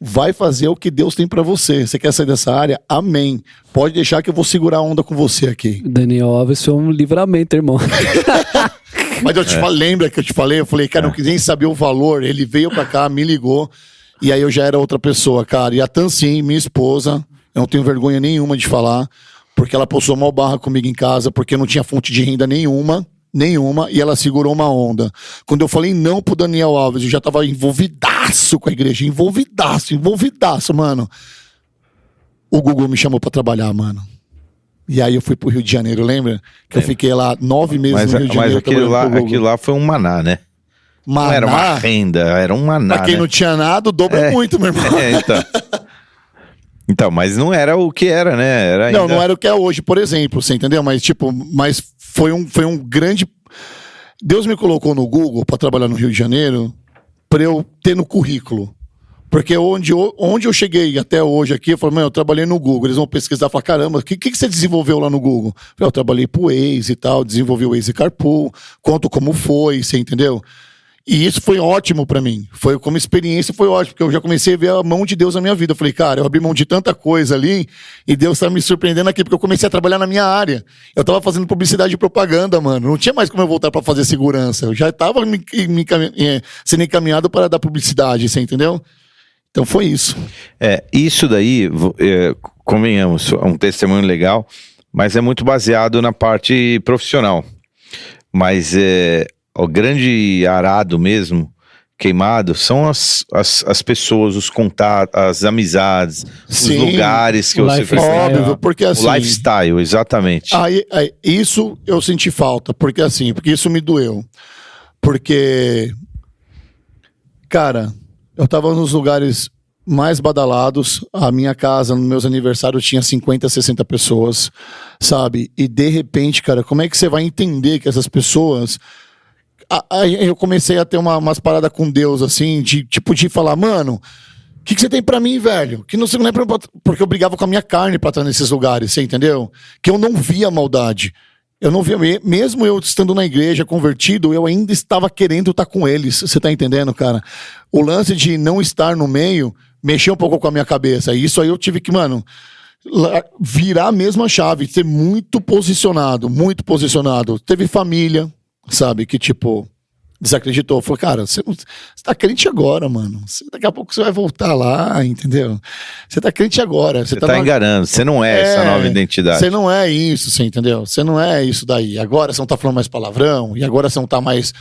S3: Vai fazer o que Deus tem pra você. Você quer sair dessa área? Amém. Pode deixar que eu vou segurar a onda com você aqui.
S1: Daniel Alves foi um livramento, irmão.
S3: Mas eu te lembra que eu te falei? Eu falei, cara, eu não quis nem saber o valor. Ele veio pra cá, me ligou. E aí eu já era outra pessoa, cara. E a Tansim, minha esposa, eu não tenho vergonha nenhuma de falar, porque ela postou mal barra comigo em casa, porque eu não tinha fonte de renda nenhuma, e ela segurou uma onda. Quando eu falei não pro Daniel Alves, eu já tava envolvidaço com a igreja, envolvidaço, mano. O Google me chamou pra trabalhar, mano. E aí eu fui pro Rio de Janeiro, lembra? Que eu fiquei lá 9 meses no Rio de Janeiro.
S2: Mas aquilo lá foi um maná, né?
S3: Maná?
S2: Não era uma renda, era um maná,
S3: pra quem não tinha nada, o dobro é muito, meu irmão.
S2: Então, mas não era o que era, né? Era ainda...
S3: Não era o que é hoje, por exemplo, você entendeu? Mas foi um grande... Deus me colocou no Google pra trabalhar no Rio de Janeiro pra eu ter no currículo. Porque onde eu cheguei até hoje aqui, eu falei, eu trabalhei no Google. Eles vão pesquisar e falar, caramba, o que você desenvolveu lá no Google? Eu trabalhei pro Waze e tal, desenvolvi o Waze Carpool, conto como foi, você entendeu? E isso foi ótimo pra mim. Foi como experiência, foi ótimo, porque eu já comecei a ver a mão de Deus na minha vida. Eu falei, cara, eu abri mão de tanta coisa ali e Deus tá me surpreendendo aqui, porque eu comecei a trabalhar na minha área. Eu tava fazendo publicidade e propaganda, mano. Não tinha mais como eu voltar pra fazer segurança. Eu já tava sendo encaminhado para dar publicidade, você entendeu? Então foi isso.
S2: Isso daí, convenhamos, é um testemunho legal, mas é muito baseado na parte profissional. Mas o grande arado mesmo, queimado, são as pessoas, os contatos, as amizades, os lugares que você frequenta.
S3: Óbvio, porque assim...
S2: O lifestyle, exatamente.
S3: Isso eu senti falta, porque isso me doeu. Porque, cara, eu tava nos lugares mais badalados, a minha casa, nos meus aniversários, tinha 50, 60 pessoas, sabe? E de repente, cara, como é que você vai entender que essas pessoas... Aí eu comecei a ter umas paradas com Deus, assim, de falar, mano, o que você tem pra mim, velho? Que não é porque eu brigava com a minha carne pra estar nesses lugares, você entendeu? Que eu não via maldade. Eu não via, mesmo eu estando na igreja, convertido, eu ainda estava querendo estar com eles, você tá entendendo, cara? O lance de não estar no meio mexeu um pouco com a minha cabeça. E isso aí eu tive que, mano, virar a mesma chave, ser muito posicionado. Teve família, sabe, que desacreditou. Falou, cara, você tá crente agora, mano. Daqui a pouco você vai voltar lá, entendeu? Você tá crente agora.
S2: Você tá enganando, você não é essa nova identidade.
S3: Você não é isso, você entendeu? Você não é isso daí. Agora você não tá falando mais palavrão, e agora você não tá mais...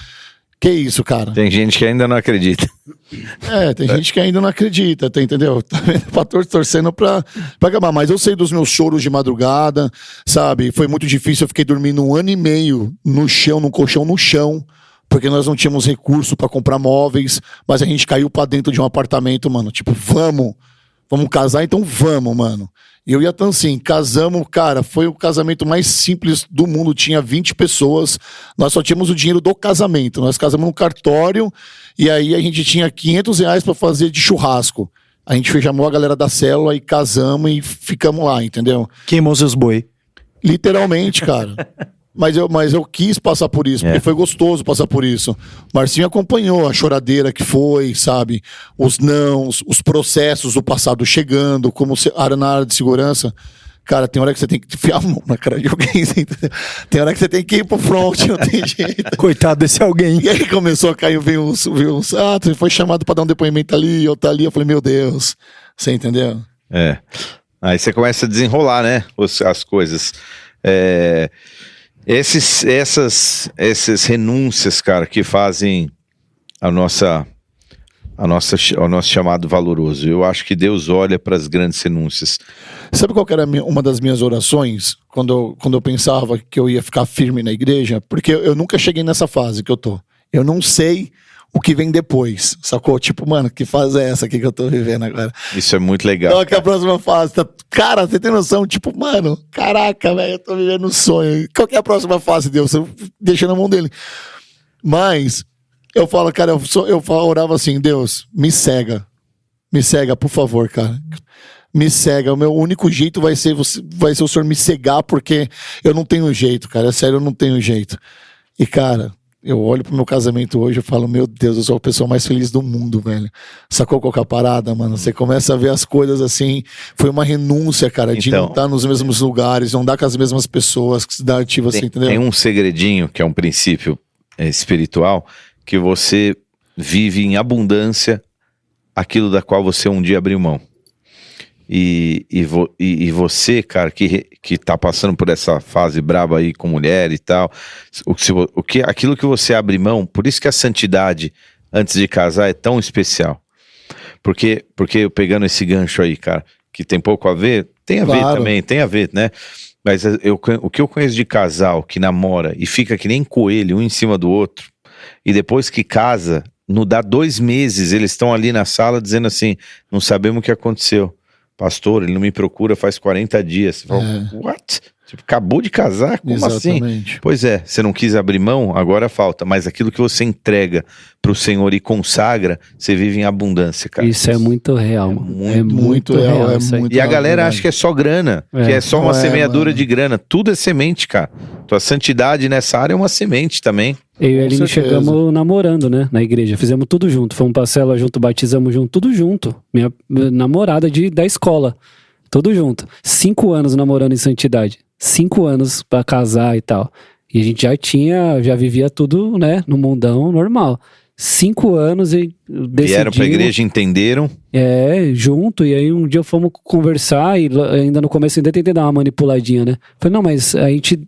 S3: Que isso, cara?
S2: Tem gente que ainda não acredita.
S3: Tem gente que ainda não acredita, tá, entendeu? Tá vendo? Torcendo pra acabar. Mas eu sei dos meus choros de madrugada, sabe? Foi muito difícil, eu fiquei dormindo 1 ano e meio no chão, num colchão no chão, porque nós não tínhamos recurso pra comprar móveis, mas a gente caiu pra dentro de um apartamento, mano. Vamos casar, então vamos, mano. E eu ia tão assim, casamos, cara, foi o casamento mais simples do mundo, tinha 20 pessoas, nós só tínhamos o dinheiro do casamento, nós casamos num cartório, e aí a gente tinha R$500 pra fazer de churrasco. A gente chamou a galera da célula e casamos e ficamos lá, entendeu?
S4: Queimou seus boi.
S3: Literalmente, cara. Mas eu quis passar por isso, porque foi gostoso passar por isso. Marcinho acompanhou a choradeira que foi, sabe? Os nãos, os processos do passado chegando, como na área de segurança. Cara, tem hora que você tem que enfiar a mão na cara de alguém, entendeu? Tem hora que você tem que ir pro front, não tem jeito.
S4: Coitado desse alguém.
S3: E aí começou a cair, veio uns você foi chamado pra dar um depoimento ali, outra ali. Eu falei, meu Deus, você entendeu?
S2: Aí você começa a desenrolar, né? As coisas. Essas renúncias, cara, que fazem o nosso chamado valoroso. Eu acho que Deus olha para as grandes renúncias.
S3: Sabe qual que era uma das minhas orações quando eu pensava que eu ia ficar firme na igreja? Porque eu nunca cheguei nessa fase que eu tô. Eu não sei o que vem depois, sacou? Mano, que fase é essa aqui que eu tô vivendo agora?
S2: Isso é muito legal.
S3: Qual que é a próxima fase? Cara, você tem noção? Mano, caraca, velho, eu tô vivendo um sonho. Qual que é a próxima fase, Deus? Eu deixo na mão dele. Mas, eu falo, cara, eu orava assim, Deus, me cega, por favor, cara. Me cega, o meu único jeito vai ser o Senhor me cegar, porque eu não tenho jeito, cara, é sério, eu não tenho jeito. E, cara, eu olho pro meu casamento hoje e falo, meu Deus, eu sou a pessoa mais feliz do mundo, velho. Sacou qual que é a parada, mano? Você começa a ver as coisas assim, foi uma renúncia, cara, de não estar nos mesmos lugares, não dar com as mesmas pessoas, que se dá ativo assim, entendeu?
S2: Tem um segredinho, que é um princípio espiritual, que você vive em abundância aquilo da qual você um dia abriu mão. E você, cara, que tá passando por essa fase braba aí com mulher e tal, aquilo que você abre mão, por isso que a santidade antes de casar é tão especial. Porque pegando esse gancho aí, cara, que tem pouco a ver, tem a ver também, tem a ver, né? Mas o que eu conheço de casal que namora e fica que nem coelho, um em cima do outro, e depois que casa, não dá 2 meses, eles estão ali na sala dizendo assim, não sabemos o que aconteceu. Pastor, ele não me procura faz 40 dias. Você fala, what? Tipo, acabou de casar? Como
S3: Exatamente.
S2: assim? Pois é, você não quis abrir mão, agora falta. Mas aquilo que você entrega pro Senhor e consagra, você vive em abundância, cara.
S1: Isso é muito real, mano.
S3: É muito real.
S1: isso aí.
S2: E a galera acha que é só grana, que é só uma semeadura de grana. Tudo é semente, cara. Tua santidade nessa área é uma semente também.
S1: Eu e a Aline chegamos namorando, né, na igreja. Fizemos tudo junto. Fomos pra célula junto, batizamos junto, tudo junto. Minha namorada da escola. Tudo junto. 5 anos namorando em santidade. 5 anos pra casar e tal. E a gente já vivia tudo, né, no mundão normal. 5 anos e
S2: vieram pra igreja, entenderam.
S1: Junto, e aí um dia fomos conversar e ainda no começo ainda tentei dar uma manipuladinha, né? Falei, não, mas a gente,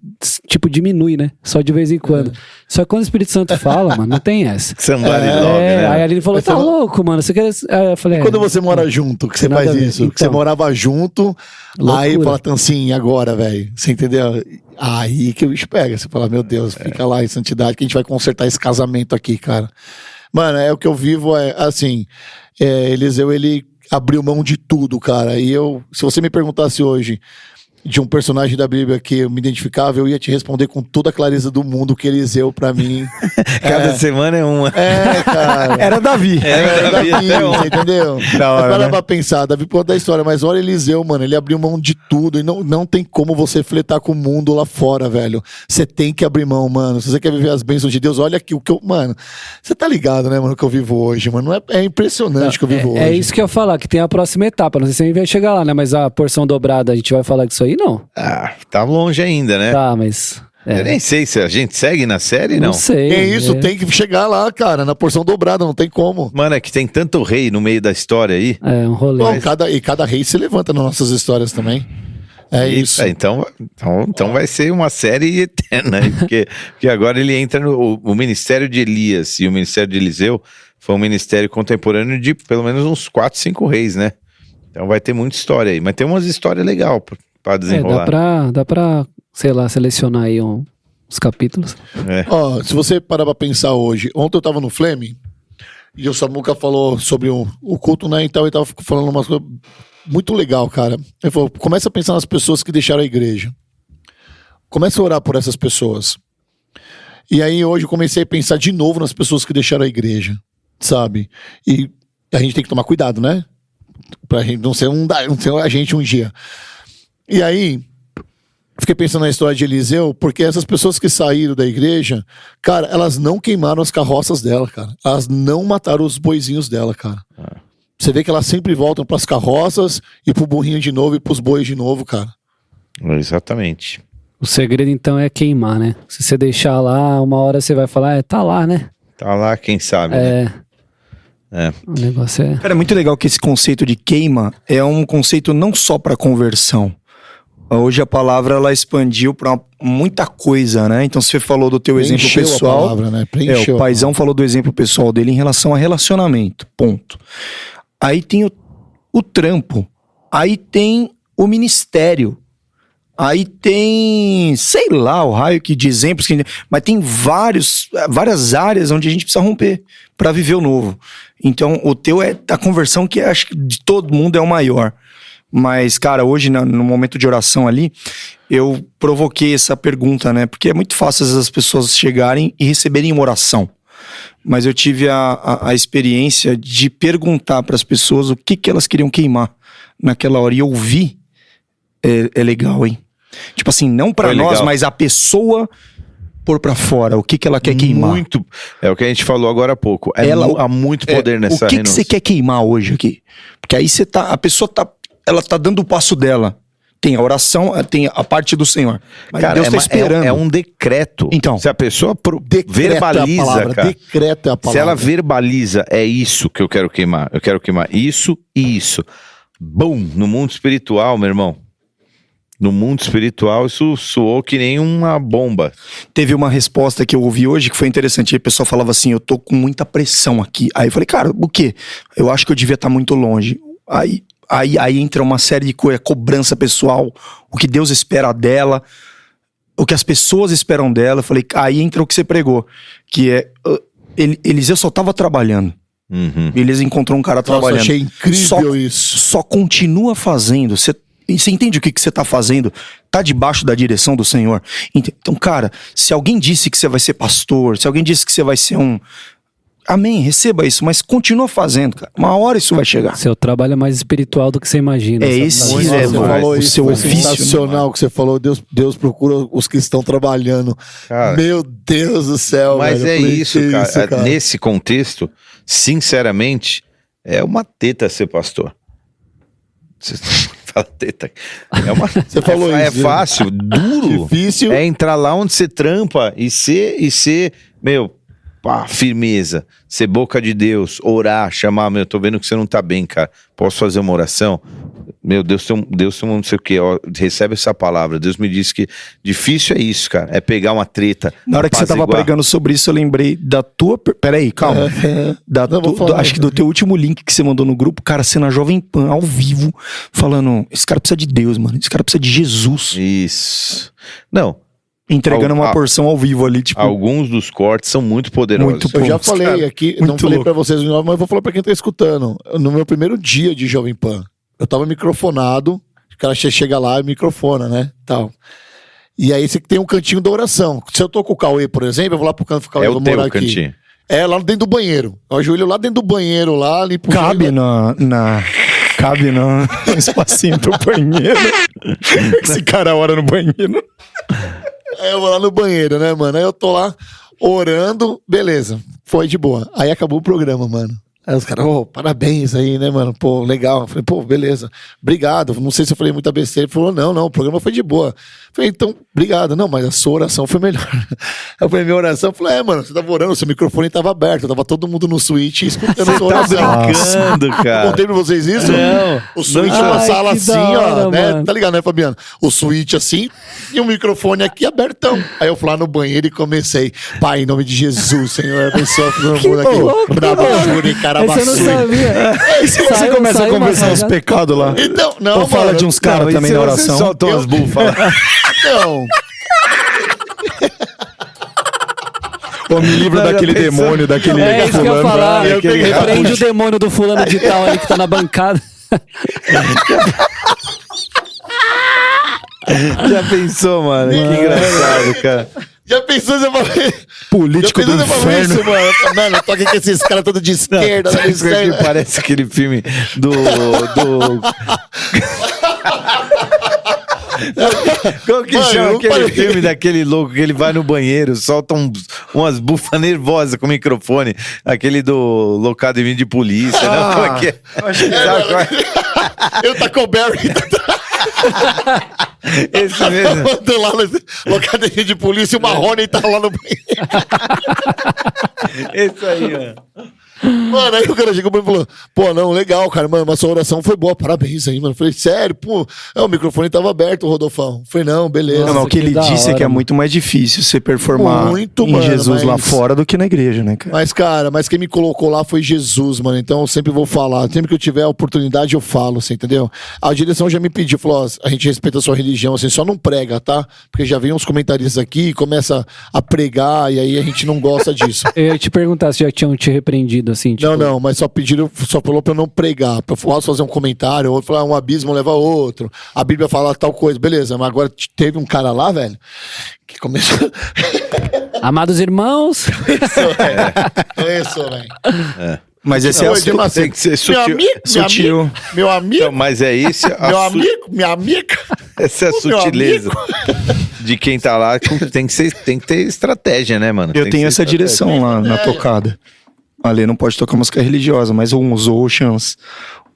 S1: tipo, diminui, né? Só de vez em quando. Só que quando o Espírito Santo fala, mano, não tem essa.
S2: Somebody love, né?
S1: Aí ele falou, tá louco, mano, você quer... Aí eu falei,
S3: e quando você mora junto, que você faz isso?
S1: Então,
S3: que você morava junto,
S1: loucura.
S3: aí fala assim, e agora, velho? Você entendeu? Aí que o bicho pega. Você fala, meu Deus, fica lá em santidade que a gente vai consertar esse casamento aqui, cara. Mano, o que eu vivo assim, Eliseu, ele abriu mão de tudo, cara. E se você me perguntasse hoje de um personagem da Bíblia que eu me identificava, eu ia te responder com toda a clareza do mundo que Eliseu, pra mim...
S2: Cada semana é uma.
S3: Cara.
S4: Era Davi.
S3: Era Davi, você entendeu?
S4: Da hora,
S3: Para
S4: né?
S3: pra pensar, Davi pode dar história, mas olha Eliseu, mano, ele abriu mão de tudo e não tem como você fletar com o mundo lá fora, velho. Você tem que abrir mão, mano. Se você quer viver as bênçãos de Deus, olha aqui o que eu... Mano, você tá ligado, né, mano, o que eu vivo hoje, mano? É impressionante o que eu vivo hoje.
S1: É isso que eu ia falar, que tem a próxima etapa. Não sei se a gente vai chegar lá, né? Mas a porção dobrada, a gente vai falar disso aí, não?
S2: Ah, tá longe ainda, né?
S1: Tá, mas...
S2: Eu nem sei se a gente segue na série, não.
S1: Não sei.
S3: É isso, tem que chegar lá, cara, na porção dobrada, não tem como.
S2: Mano, é que tem tanto rei no meio da história aí.
S1: É um rolê.
S3: Bom, cada rei se levanta nas nossas histórias também. Isso.
S2: Então vai ser uma série eterna, hein? Porque agora ele entra no o ministério de Elias e o ministério de Eliseu foi um ministério contemporâneo de pelo menos uns 4, 5 reis, né? Então vai ter muita história aí, mas tem umas histórias legais pra desenrolar.
S1: Dá pra, sei lá, selecionar aí uns capítulos.
S3: Ó, se você parar pra pensar hoje, ontem eu tava no Flame e o Samuca falou sobre o culto, né? Então ele tava falando umas coisas muito legal, cara. Ele falou, começa a pensar nas pessoas que deixaram a igreja. Começa a orar por essas pessoas. E aí hoje eu comecei a pensar de novo nas pessoas que deixaram a igreja, sabe? E a gente tem que tomar cuidado, né? Pra gente não ser a gente um dia. E aí, fiquei pensando na história de Eliseu, porque essas pessoas que saíram da igreja, cara, elas não queimaram as carroças dela, cara. Elas não mataram os boizinhos dela, cara. Você vê que elas sempre voltam pras carroças e pro burrinho de novo e pros bois de novo, cara.
S2: Exatamente.
S1: O segredo, então, é queimar, né? Se você deixar lá, uma hora você vai falar, tá lá, né?
S2: Tá lá, quem sabe, né?
S1: O negócio é...
S4: Cara, é muito legal que esse conceito de queima é um conceito não só para conversão. Hoje a palavra ela expandiu para muita coisa, né? Então você falou do teu exemplo pessoal.
S3: A palavra, né?
S4: O paizão falou do exemplo pessoal dele em relação a relacionamento. Ponto. Aí tem o trampo. Aí tem o ministério. Aí tem, sei lá, o raio que de exemplos, mas tem várias áreas onde a gente precisa romper para viver o novo. Então, o teu é a conversão que acho que de todo mundo é o maior. Mas, cara, hoje, no momento de oração ali, eu provoquei essa pergunta, né? Porque é muito fácil as pessoas chegarem e receberem uma oração. Mas eu tive a experiência de perguntar para as pessoas o que elas queriam queimar naquela hora. E ouvir é legal, hein? Tipo assim, não para nós, legal. Mas a pessoa pôr pra fora. O que ela quer queimar.
S2: Muito. É o que a gente falou agora há pouco. Há muito poder nessa renúncia.
S4: O que você quer queimar hoje aqui? Porque aí a pessoa ela tá dando o passo dela. Tem a oração, tem a parte do Senhor. Mas cara, Deus tá esperando.
S2: É um decreto.
S4: Então,
S2: se a pessoa verbaliza, cara.
S3: Decreto é a palavra.
S2: Se ela verbaliza, é isso que eu quero queimar. Eu quero queimar isso e isso. bum, no mundo espiritual, meu irmão. No mundo espiritual, isso soou que nem uma bomba.
S4: Teve uma resposta que eu ouvi hoje que foi interessante. Aí o pessoal falava assim, eu tô com muita pressão aqui. Aí eu falei, cara, o quê? Eu acho que eu devia estar muito longe. Aí entra uma série de coisas, cobrança pessoal, o que Deus espera dela, o que as pessoas esperam dela. Eu falei, aí entra o que você pregou, que é, Eliseu só tava trabalhando. Eliseu encontrou um cara trabalhando.
S3: Nossa, achei incrível isso.
S4: Só continua fazendo. Você entende o que você tá fazendo? Tá debaixo da direção do Senhor. Então, cara, se alguém disse que você vai ser pastor, se alguém disse que você vai ser um... Amém, receba isso, mas continua fazendo, cara. Uma hora isso vai chegar.
S1: Seu trabalho é mais espiritual do que você imagina.
S4: É esse,
S3: Você falou
S4: o
S3: isso,
S4: seu
S3: foi
S4: ofício.
S3: sensacional que você falou. Deus procura os que estão trabalhando.
S2: Cara,
S3: Meu Deus do céu,
S2: mas
S3: velho.
S2: é
S3: Eu falei,
S2: isso,
S3: que
S2: cara. Nesse contexto, sinceramente, é uma teta ser pastor. Você fala teta.
S3: Você falou
S2: é
S3: isso.
S2: fácil, duro.
S3: Difícil.
S2: É entrar lá onde você trampa e ser, meu, pá, firmeza, ser boca de Deus, orar, chamar, meu, tô vendo que você não tá bem, cara. Posso fazer uma oração? Meu, Deus tem um não sei o que, ó, recebe essa palavra. Deus me disse que difícil é isso, cara. É pegar uma treta.
S4: Na hora que você tava pregando sobre isso, eu lembrei da tua... Peraí, calma. Acho que do teu último link que você mandou no grupo, cara, você na Jovem Pan, ao vivo, falando, esse cara precisa de Deus, mano. Esse cara precisa de Jesus.
S2: Isso. Não.
S4: Entregando uma porção ao vivo ali, tipo...
S2: Alguns dos cortes são muito poderosos.
S4: Muito
S3: Eu já
S4: Putz,
S3: falei
S4: cara,
S3: aqui,
S4: muito
S3: não falei
S4: louco.
S3: pra vocês, mas eu vou falar pra quem tá escutando. No meu primeiro dia de Jovem Pan, eu tava microfonado, o cara chega lá e microfona, né, tal. E aí você tem um cantinho da oração. Se eu tô com o Cauê, por exemplo, eu vou lá pro canto do Cauê,
S2: É
S3: vou
S2: o teu
S3: morar aqui.
S2: cantinho.
S3: É, lá dentro do banheiro. Eu ajoelho lá dentro do banheiro, lá, limpo o
S4: Cabe
S3: joelho.
S4: Cabe no espacinho do banheiro. Esse cara ora no banheiro.
S3: Aí eu vou lá no banheiro, né, mano? Aí eu tô lá orando, beleza, foi de boa. Aí acabou o programa, mano. Aí os caras, parabéns aí, né, mano? Pô, legal. Eu falei, pô, beleza. Obrigado. Não sei se eu falei muita besteira. Ele falou, não, o programa foi de boa. Eu falei, então, obrigado. Não, mas a sua oração foi melhor. Eu falei, minha oração, eu falei, mano, você tava orando, seu microfone tava aberto. Tava todo mundo no suíte escutando a sua oração.
S2: Brincando, cara.
S3: Eu contei pra vocês isso?
S1: Não.
S3: O suíte
S1: Ai,
S3: é uma sala
S1: que
S3: assim,
S1: da hora,
S3: ó, né?
S1: mano.
S3: Tá ligado, né, Fabiano? O suíte assim e o microfone aqui abertão. Aí eu fui lá no banheiro e comecei. Pai, em nome de Jesus, Senhor, abençoa todo mundo aqui.
S1: louco,
S3: Brabo,
S1: mano.
S3: júri,
S1: Esse eu não
S3: carabaçu.
S1: sabia.
S4: E se você
S1: Saiu-
S4: começa a
S1: saiu uma
S4: conversar uns
S1: cagada.
S4: pecados lá?
S3: Então, não,
S4: Ou fala
S3: mano,
S4: de uns caras
S2: Não, e
S4: também
S2: se
S4: na
S2: você
S4: oração?
S2: soltou as bufas.
S3: Não.
S4: Ou me livra
S2: Não,
S4: daquele
S2: já pensou?
S4: demônio, daquele
S1: É isso que eu ia
S4: fulano.
S1: falar.
S2: eu tenho-
S1: Repreende o demônio do fulano de tal ali que tá na bancada.
S2: Já pensou, mano? Que engraçado, cara.
S3: Já pensou você falou
S4: Político do
S3: isso,
S4: inferno.
S3: mano? Mano, eu tô aqui com esses caras todos de esquerda,
S2: Sabe
S3: da
S2: isso aqui
S3: esquerda.
S2: parece aquele filme do... Como que
S3: Mano,
S2: chama
S3: eu
S2: aquele
S3: parei.
S2: filme daquele louco que ele vai no banheiro, solta umas bufas nervosas com o microfone? Aquele do Locado em Mim de Polícia, não? Como é que é? Sabe qual é?
S3: Eu Taco Berry.
S2: Esse mesmo.
S3: Tô lá na locademia de polícia e o Marrone tá lá no banheiro.
S2: Esse aí, ó.
S3: Mano, aí o cara chegou pra mim e falou, pô, não, legal, cara, mano, mas sua oração foi boa, parabéns aí, mano. Eu falei, sério, pô, o microfone tava aberto, Rodolfão. Eu falei, não, beleza.
S4: Não, mas o que
S1: que
S4: ele
S1: da
S4: disse é que é
S1: hora,
S4: muito mais difícil você performar
S3: Muito,
S4: em
S3: mano,
S4: Jesus lá
S3: mas-
S4: fora do que na igreja, né, cara?
S3: Mas, cara, quem me colocou lá foi Jesus, mano. Então eu sempre vou falar. Sempre que eu tiver a oportunidade, eu falo, você entendeu? A direção já me pediu, falou: ó, a gente respeita a sua religião, assim, só não prega, tá? Porque já vem uns comentaristas aqui, começa a pregar, e aí a gente não gosta disso.
S1: Eu ia te perguntar se já tinham te repreendido, assim. Tipo,
S3: Não, mas só pediram, só falou pra eu não pregar. Pra eu posso fazer um comentário, outro falar um abismo leva a outro. A Bíblia fala tal coisa, beleza. Mas agora teve um cara lá, velho, que começou.
S1: Amados irmãos,
S3: Começou, velho.
S4: Mas esse é
S3: Não,
S4: o
S3: Edir Macedo.
S2: Tem que ser
S3: Meu
S2: sutil.
S3: amigo,
S4: Sutil.
S3: meu amigo,
S2: Então, mas é isso.
S3: meu amigo, minha amiga.
S2: Essa é a
S3: O meu
S2: sutileza de quem tá lá. Tem que ter estratégia, né, mano?
S4: Eu
S2: Tem que
S4: tenho
S2: ser
S4: essa
S2: estratégia.
S4: direção lá na tocada. Ali não pode tocar música religiosa, mas uns Oceans,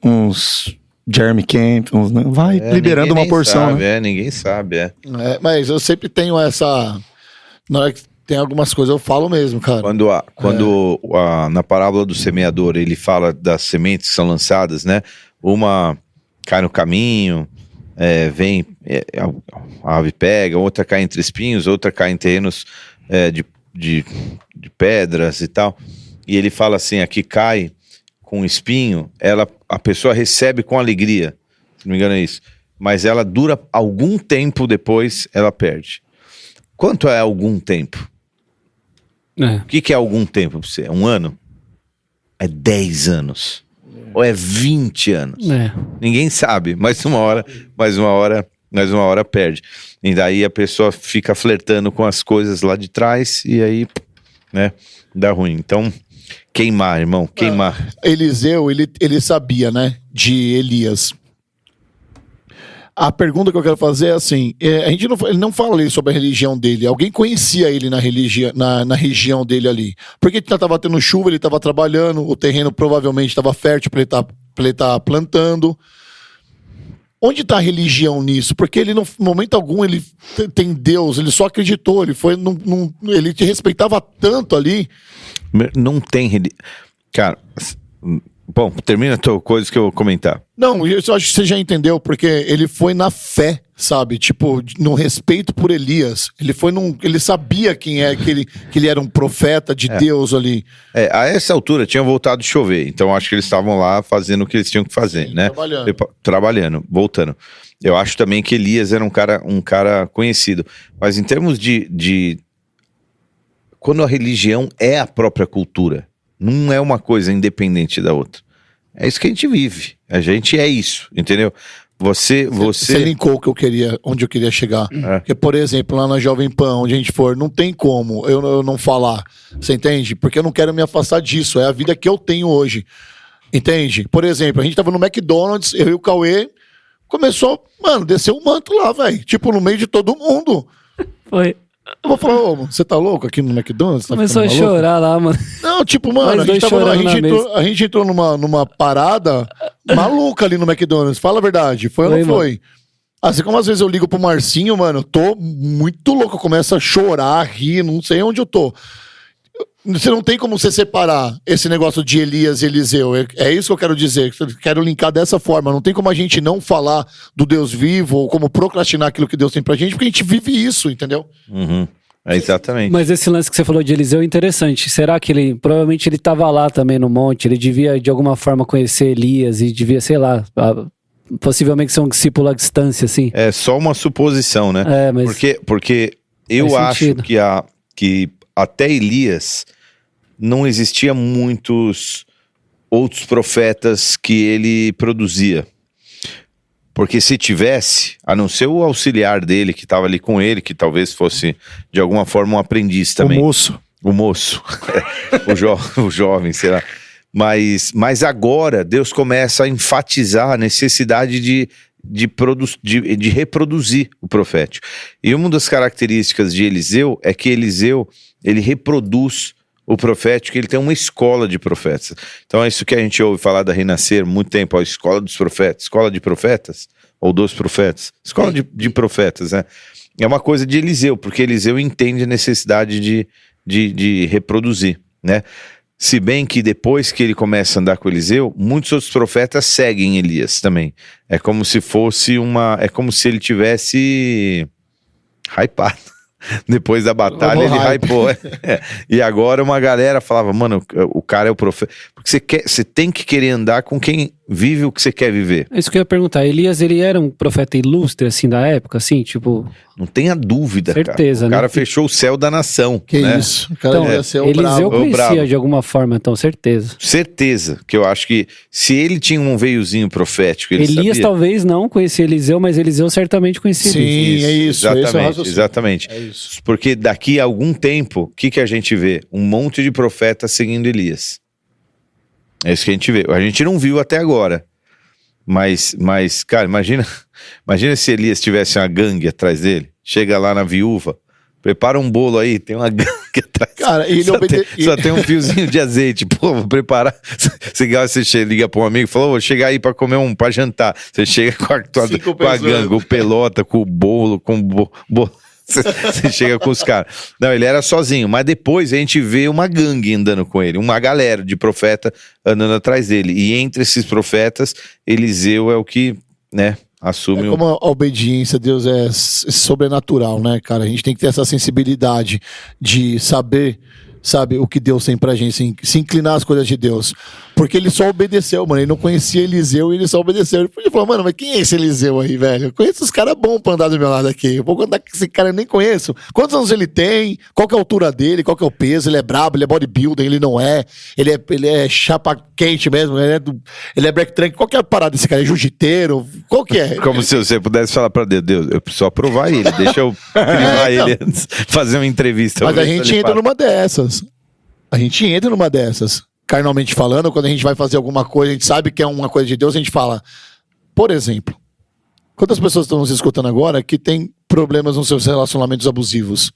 S4: uns Jeremy Camp, uns, né? Vai
S2: É,
S4: liberando
S2: ninguém
S4: uma
S2: nem
S4: porção,
S2: sabe,
S4: né?
S2: ninguém sabe, é.
S3: É, mas eu sempre tenho essa. Na hora que tem algumas coisas, eu falo mesmo, cara.
S2: Quando na parábola do semeador ele fala das sementes que são lançadas, né? Uma cai no caminho, vem, a ave pega, outra cai entre espinhos, outra cai em terrenos de pedras e tal. E ele fala assim, aqui cai com espinho, a pessoa recebe com alegria, se não me engano é isso, mas ela dura algum tempo depois, ela perde. Quanto é algum tempo? O que é algum tempo pra você? 1 ano? É 10 anos? Ou é 20 anos? Ninguém sabe, mas uma hora perde. E daí a pessoa fica flertando com as coisas lá de trás e aí, né, dá ruim. Então, queimar, irmão, queimar.
S3: Eliseu, ele sabia, né, de Elias. A pergunta que eu quero fazer é assim, ele não fala sobre a religião dele. Alguém conhecia ele na região dele ali. Porque estava tendo chuva, ele estava trabalhando, o terreno provavelmente estava fértil para ele estar plantando. Onde está a religião nisso? Porque ele, no momento algum, ele tem Deus, ele só acreditou, ele te respeitava tanto ali.
S2: Não tem religião. Cara, bom, termina a tua coisa que eu vou comentar.
S3: Não, eu acho que você já entendeu, porque ele foi na fé, sabe? Tipo, no respeito por Elias. Ele sabia quem é, que ele era um profeta de Deus ali.
S2: A essa altura tinha voltado a chover, então acho que eles estavam lá fazendo o que eles tinham que fazer, né? Trabalhando, voltando. Eu acho também que Elias era um cara conhecido. Mas em termos de quando a religião é a própria cultura, não é uma coisa independente da outra. É isso que a gente vive. A gente é isso, entendeu? Você
S3: linkou onde eu queria chegar. Porque, por exemplo, lá na Jovem Pan, onde a gente for, não tem como eu não falar. Você entende? Porque eu não quero me afastar disso. É a vida que eu tenho hoje. Entende? Por exemplo, a gente tava no McDonald's, eu e o Cauê, começou, desceu um manto lá, velho. Tipo, no meio de todo mundo.
S1: Foi.
S3: Eu vou falar, você tá louco aqui no McDonald's?
S1: Começou a chorar lá, mano.
S3: Não, tipo, mano, a gente entrou numa parada maluca ali no McDonald's. Fala a verdade, foi ou não foi? Assim como às vezes eu ligo pro Marcinho, mano, eu tô muito louco, eu começo a chorar, rir, não sei onde eu tô. Você não tem como você separar esse negócio de Elias e Eliseu. É isso que eu quero dizer. Eu quero linkar dessa forma. Não tem como a gente não falar do Deus vivo ou como procrastinar aquilo que Deus tem pra gente, porque a gente vive isso, entendeu?
S2: Uhum. Exatamente.
S1: Mas esse lance que você falou de Eliseu é interessante. Será que provavelmente ele estava lá também no monte, ele devia de alguma forma conhecer Elias e devia, sei lá, possivelmente ser um discípulo à distância, assim?
S2: É só uma suposição, né?
S1: Mas
S2: porque eu acho que até Elias não existia muitos outros profetas que ele produzia. Porque se tivesse, a não ser o auxiliar dele que estava ali com ele, que talvez fosse de alguma forma um aprendiz também. O moço. O jovem, sei lá. Mas agora Deus começa a enfatizar a necessidade de reproduzir o profético. E uma das características de Eliseu é que Eliseu, ele reproduz o profético, ele tem uma escola de profetas. Então é isso que a gente ouve falar da Renascer muito tempo, a escola dos profetas, escola de profetas, ou dos profetas, escola de profetas, né? É uma coisa de Eliseu, porque Eliseu entende a necessidade de reproduzir, né? Se bem que depois que ele começa a andar com Eliseu, muitos outros profetas seguem Elias também. É como se fosse é como se ele tivesse hypado. Depois da batalha ele hypou. E agora uma galera falava, mano, o cara é o profeta. Porque você tem que querer andar com quem vive o que você quer viver.
S1: É isso que eu ia perguntar. Elias, ele era um profeta ilustre, assim, da época, assim, tipo...
S2: Não tenha dúvida,
S1: certeza,
S2: cara. O cara fechou o céu da nação.
S3: Que
S2: né?
S3: isso. O cara
S1: ia ser Eliseu conhecia de alguma forma, então, certeza.
S2: Certeza. Que eu acho que se ele tinha um veiozinho profético, ele
S1: Elias
S2: sabia.
S1: Talvez não conhecia Eliseu, mas Eliseu certamente conhecia.
S3: Sim, Elias. É isso.
S2: Exatamente.
S3: É isso.
S2: Porque daqui a algum tempo, o que a gente vê? Um monte de profetas seguindo Elias. É isso que a gente vê. A gente não viu até agora. Mas cara, imagina se Elias tivesse uma gangue atrás dele. Chega lá na viúva, prepara um bolo aí, tem uma gangue atrás.
S3: Cara, ele
S2: só tem um fiozinho de azeite. Pô, vou preparar. Você liga pra um amigo e fala, vou chegar aí pra comer pra jantar. Você chega com a gangue, o pelota, com o bolo, com o Você chega com os caras. Não, ele era sozinho, mas depois a gente vê uma gangue andando com ele, uma galera de profeta andando atrás dele. E entre esses profetas, Eliseu é o que né, assume
S3: como a obediência a Deus é sobrenatural, né, cara? A gente tem que ter essa sensibilidade de saber, sabe, o que Deus tem pra gente, se inclinar às coisas de Deus. Porque ele só obedeceu, mano. Ele não conhecia Eliseu e ele só obedeceu. Ele podia falar, mano, mas quem é esse Eliseu aí, velho? Eu conheço os caras bons pra andar do meu lado aqui. Eu vou andar com esse cara, eu nem conheço. Quantos anos ele tem? Qual que é a altura dele? Qual que é o peso? Ele é brabo, ele é bodybuilder, ele não é. Ele é chapa quente mesmo, ele é black trunk. Qual que é a parada desse cara? É jiu-jiteiro? Qual que é?
S2: Como se você pudesse falar pra Deus, eu preciso aprovar ele, deixa eu privar ele antes, fazer uma entrevista.
S3: Mas a gente entra numa dessas. A gente entra numa dessas. Carnalmente falando, quando a gente vai fazer alguma coisa, a gente sabe que é uma coisa de Deus, a gente fala, por exemplo, quantas pessoas estão nos escutando agora que tem problemas nos seus relacionamentos abusivos?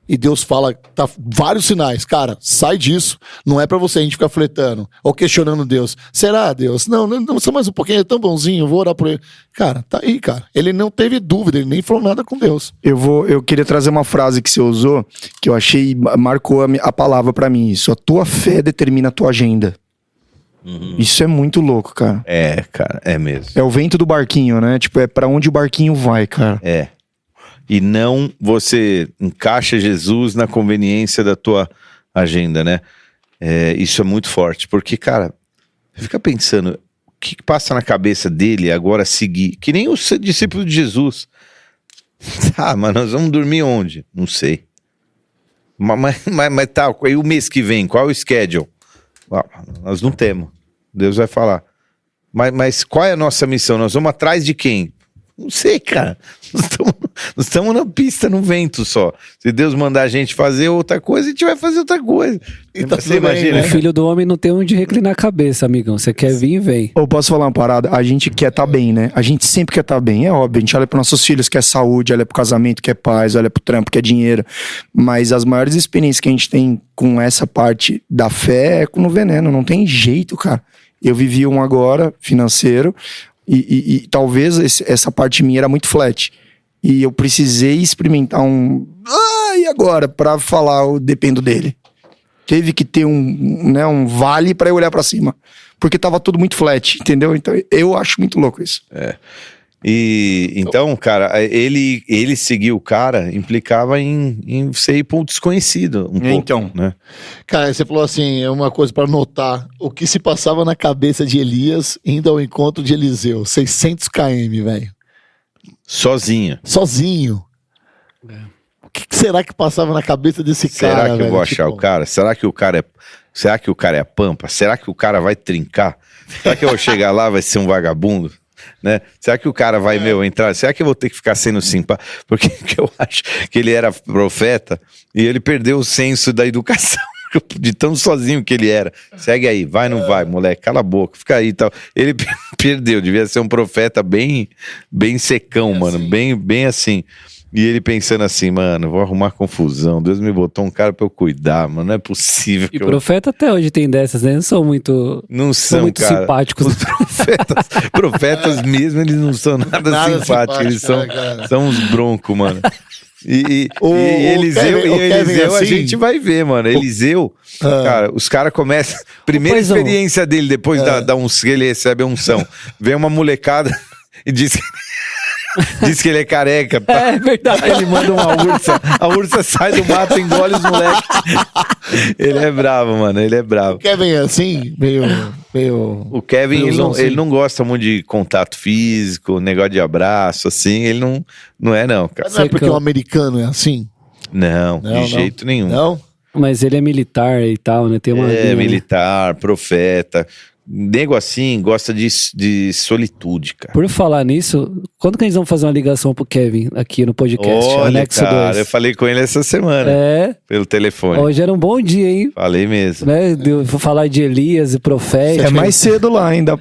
S3: E Deus fala, tá vários sinais, cara, sai disso, não é pra você a gente ficar fletando ou questionando Deus. Será, Deus? Não, só mais um pouquinho, é tão bonzinho, vou orar por ele. Cara, tá aí, cara. Ele não teve dúvida, ele nem falou nada com Deus.
S4: Eu queria trazer uma frase que você usou, que eu achei, marcou a palavra pra mim, isso, a tua fé determina a tua agenda. Isso é muito louco, cara.
S2: É, cara, é mesmo.
S4: É o vento do barquinho, né? Tipo, é pra onde o barquinho vai, cara.
S2: É. E não você encaixa Jesus na conveniência da tua agenda, né? Isso é muito forte, porque, cara, fica pensando, o que passa na cabeça dele agora seguir? Que nem o discípulo de Jesus. Tá, mas nós vamos dormir onde? Não sei. Mas tá, e o mês que vem, qual é o schedule? Nós não temos. Deus vai falar. Mas qual é a nossa missão? Nós vamos atrás de quem? Não sei, cara. Nós estamos na pista, no vento só. Se Deus mandar a gente fazer outra coisa, a gente vai fazer outra coisa.
S3: Então,
S2: você imagina,
S1: O filho do homem não tem onde reclinar a cabeça, amigão. Você quer vir, vem.
S4: Eu posso falar uma parada? A gente quer tá bem, né? A gente sempre quer tá bem, é óbvio. A gente olha pros nossos filhos, quer saúde, olha pro casamento, quer paz, olha pro trampo, quer dinheiro. Mas as maiores experiências que a gente tem com essa parte da fé é com o veneno. Não tem jeito, cara. Eu vivi um agora, financeiro, e talvez essa parte minha era muito flat. E eu precisei experimentar e agora? Pra falar, eu dependo dele. Teve que ter um vale pra eu olhar pra cima. Porque tava tudo muito flat, entendeu? Então eu acho muito louco isso.
S2: E então, cara, ele seguir o cara implicava em você ir para um desconhecido um pouco,
S4: então,
S2: né?
S3: Cara, você falou assim, é uma coisa pra notar o que se passava na cabeça de Elias indo ao encontro de Eliseu. 600 km, velho.
S2: Sozinho.
S3: O que será que passava na cabeça desse cara,
S2: Será que eu
S3: velho?
S2: vou achar o cara? Será que o cara é pampa? Será que o cara vai trincar? Será que eu vou chegar lá vai ser um vagabundo? Né? Será que o cara vai, entrar? Será que eu vou ter que ficar sendo simpático? Porque eu acho que ele era profeta e ele perdeu o senso da educação de tão sozinho que ele era. Segue aí, vai, não vai, moleque, cala a boca, fica aí e tal. Ele perdeu, devia ser um profeta bem secão, mano, assim. bem assim. E ele pensando assim, mano, vou arrumar confusão. Deus me botou um cara pra eu cuidar, mano. Não é possível.
S1: E profeta até hoje tem dessas, né? Não são muito,
S2: cara.
S1: simpáticos.
S2: Os profetas mesmo, eles não são nada simpáticos. Eles são uns broncos, mano. E Eliseu a gente vai ver, mano. Eliseu, cara, os caras começam. Primeira experiência dele, depois que ele recebe a unção. Vem uma molecada e diz que ele é careca. Tá?
S1: É verdade.
S2: Aí ele manda uma ursa. A ursa sai do mato e engole os moleques. Ele é bravo, mano. Ele é bravo.
S3: O Kevin é assim, meio...
S2: O Kevin, ele não gosta muito de contato físico, negócio de abraço, assim. Ele não é, não, cara.
S3: Mas não é porque o americano é assim?
S2: Não, de jeito nenhum.
S3: Não?
S1: Mas ele é militar e tal, né? Tem uma
S2: militar, profeta. Nego assim gosta de solitude, cara.
S1: Por falar nisso, quando que eles vão fazer uma ligação pro Kevin aqui no podcast?
S2: Olha,
S1: Anexo
S2: cara,
S1: 2.
S2: eu falei com ele essa semana. Pelo telefone.
S1: Hoje era um bom dia, hein?
S2: Falei mesmo.
S1: Né? Vou falar de Elias e profeta.
S4: É mais cedo lá ainda.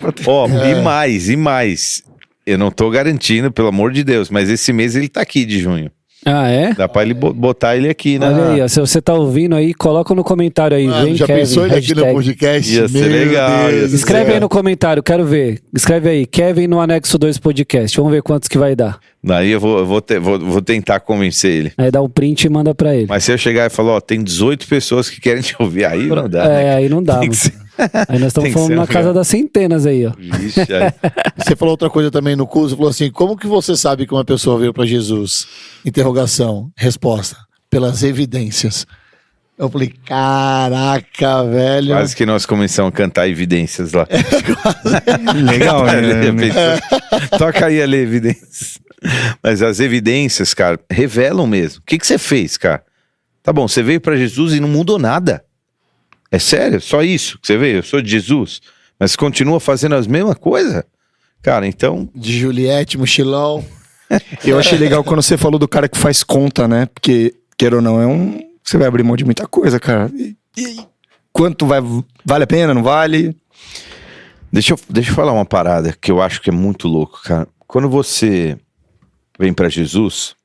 S2: E mais. Eu não tô garantindo, pelo amor de Deus, mas esse mês ele tá aqui de junho.
S1: Ah, é?
S2: Dá pra ele botar ele aqui, né?
S1: Olha aí, ó, se você tá ouvindo aí, coloca no comentário aí. Vem,
S3: já
S1: Kevin,
S3: pensou ele aqui no podcast?
S2: Ia ser legal.
S1: Escreve aí no comentário, quero ver. Escreve aí, Kevin no Anexo 2 Podcast. Vamos ver quantos que vai dar.
S2: Daí eu vou tentar convencer ele.
S1: Aí dá um print e manda pra ele.
S2: Mas se eu chegar e falar, tem 18 pessoas que querem te ouvir, aí não dá, né?
S1: Aí não dá. Aí nós estamos
S2: Tem que
S1: falando
S2: ser
S1: na
S2: um
S1: casa
S2: real.
S1: das centenas aí, ó.
S2: Vixe, aí.
S3: Você falou outra coisa também no curso, falou assim, como que você sabe que uma pessoa veio para Jesus? Interrogação, resposta, pelas evidências. Eu falei, caraca, velho.
S2: Quase que nós começamos a cantar evidências lá.
S4: Legal, né?
S2: Toca aí a ler evidências. Mas as evidências, cara, revelam mesmo. O que você fez, cara? Tá bom, você veio pra Jesus e não mudou nada. É sério? Só isso que você veio? Eu sou de Jesus. Mas continua fazendo as mesmas coisas? Cara, então...
S3: De Juliette, mochilão.
S4: Eu achei legal quando você falou do cara que faz conta, né? Porque, queira ou não, você vai abrir mão de muita coisa, cara. E quanto vale a pena, não vale?
S2: Deixa eu falar uma parada que eu acho que é muito louco, cara. Quando você vem pra Jesus,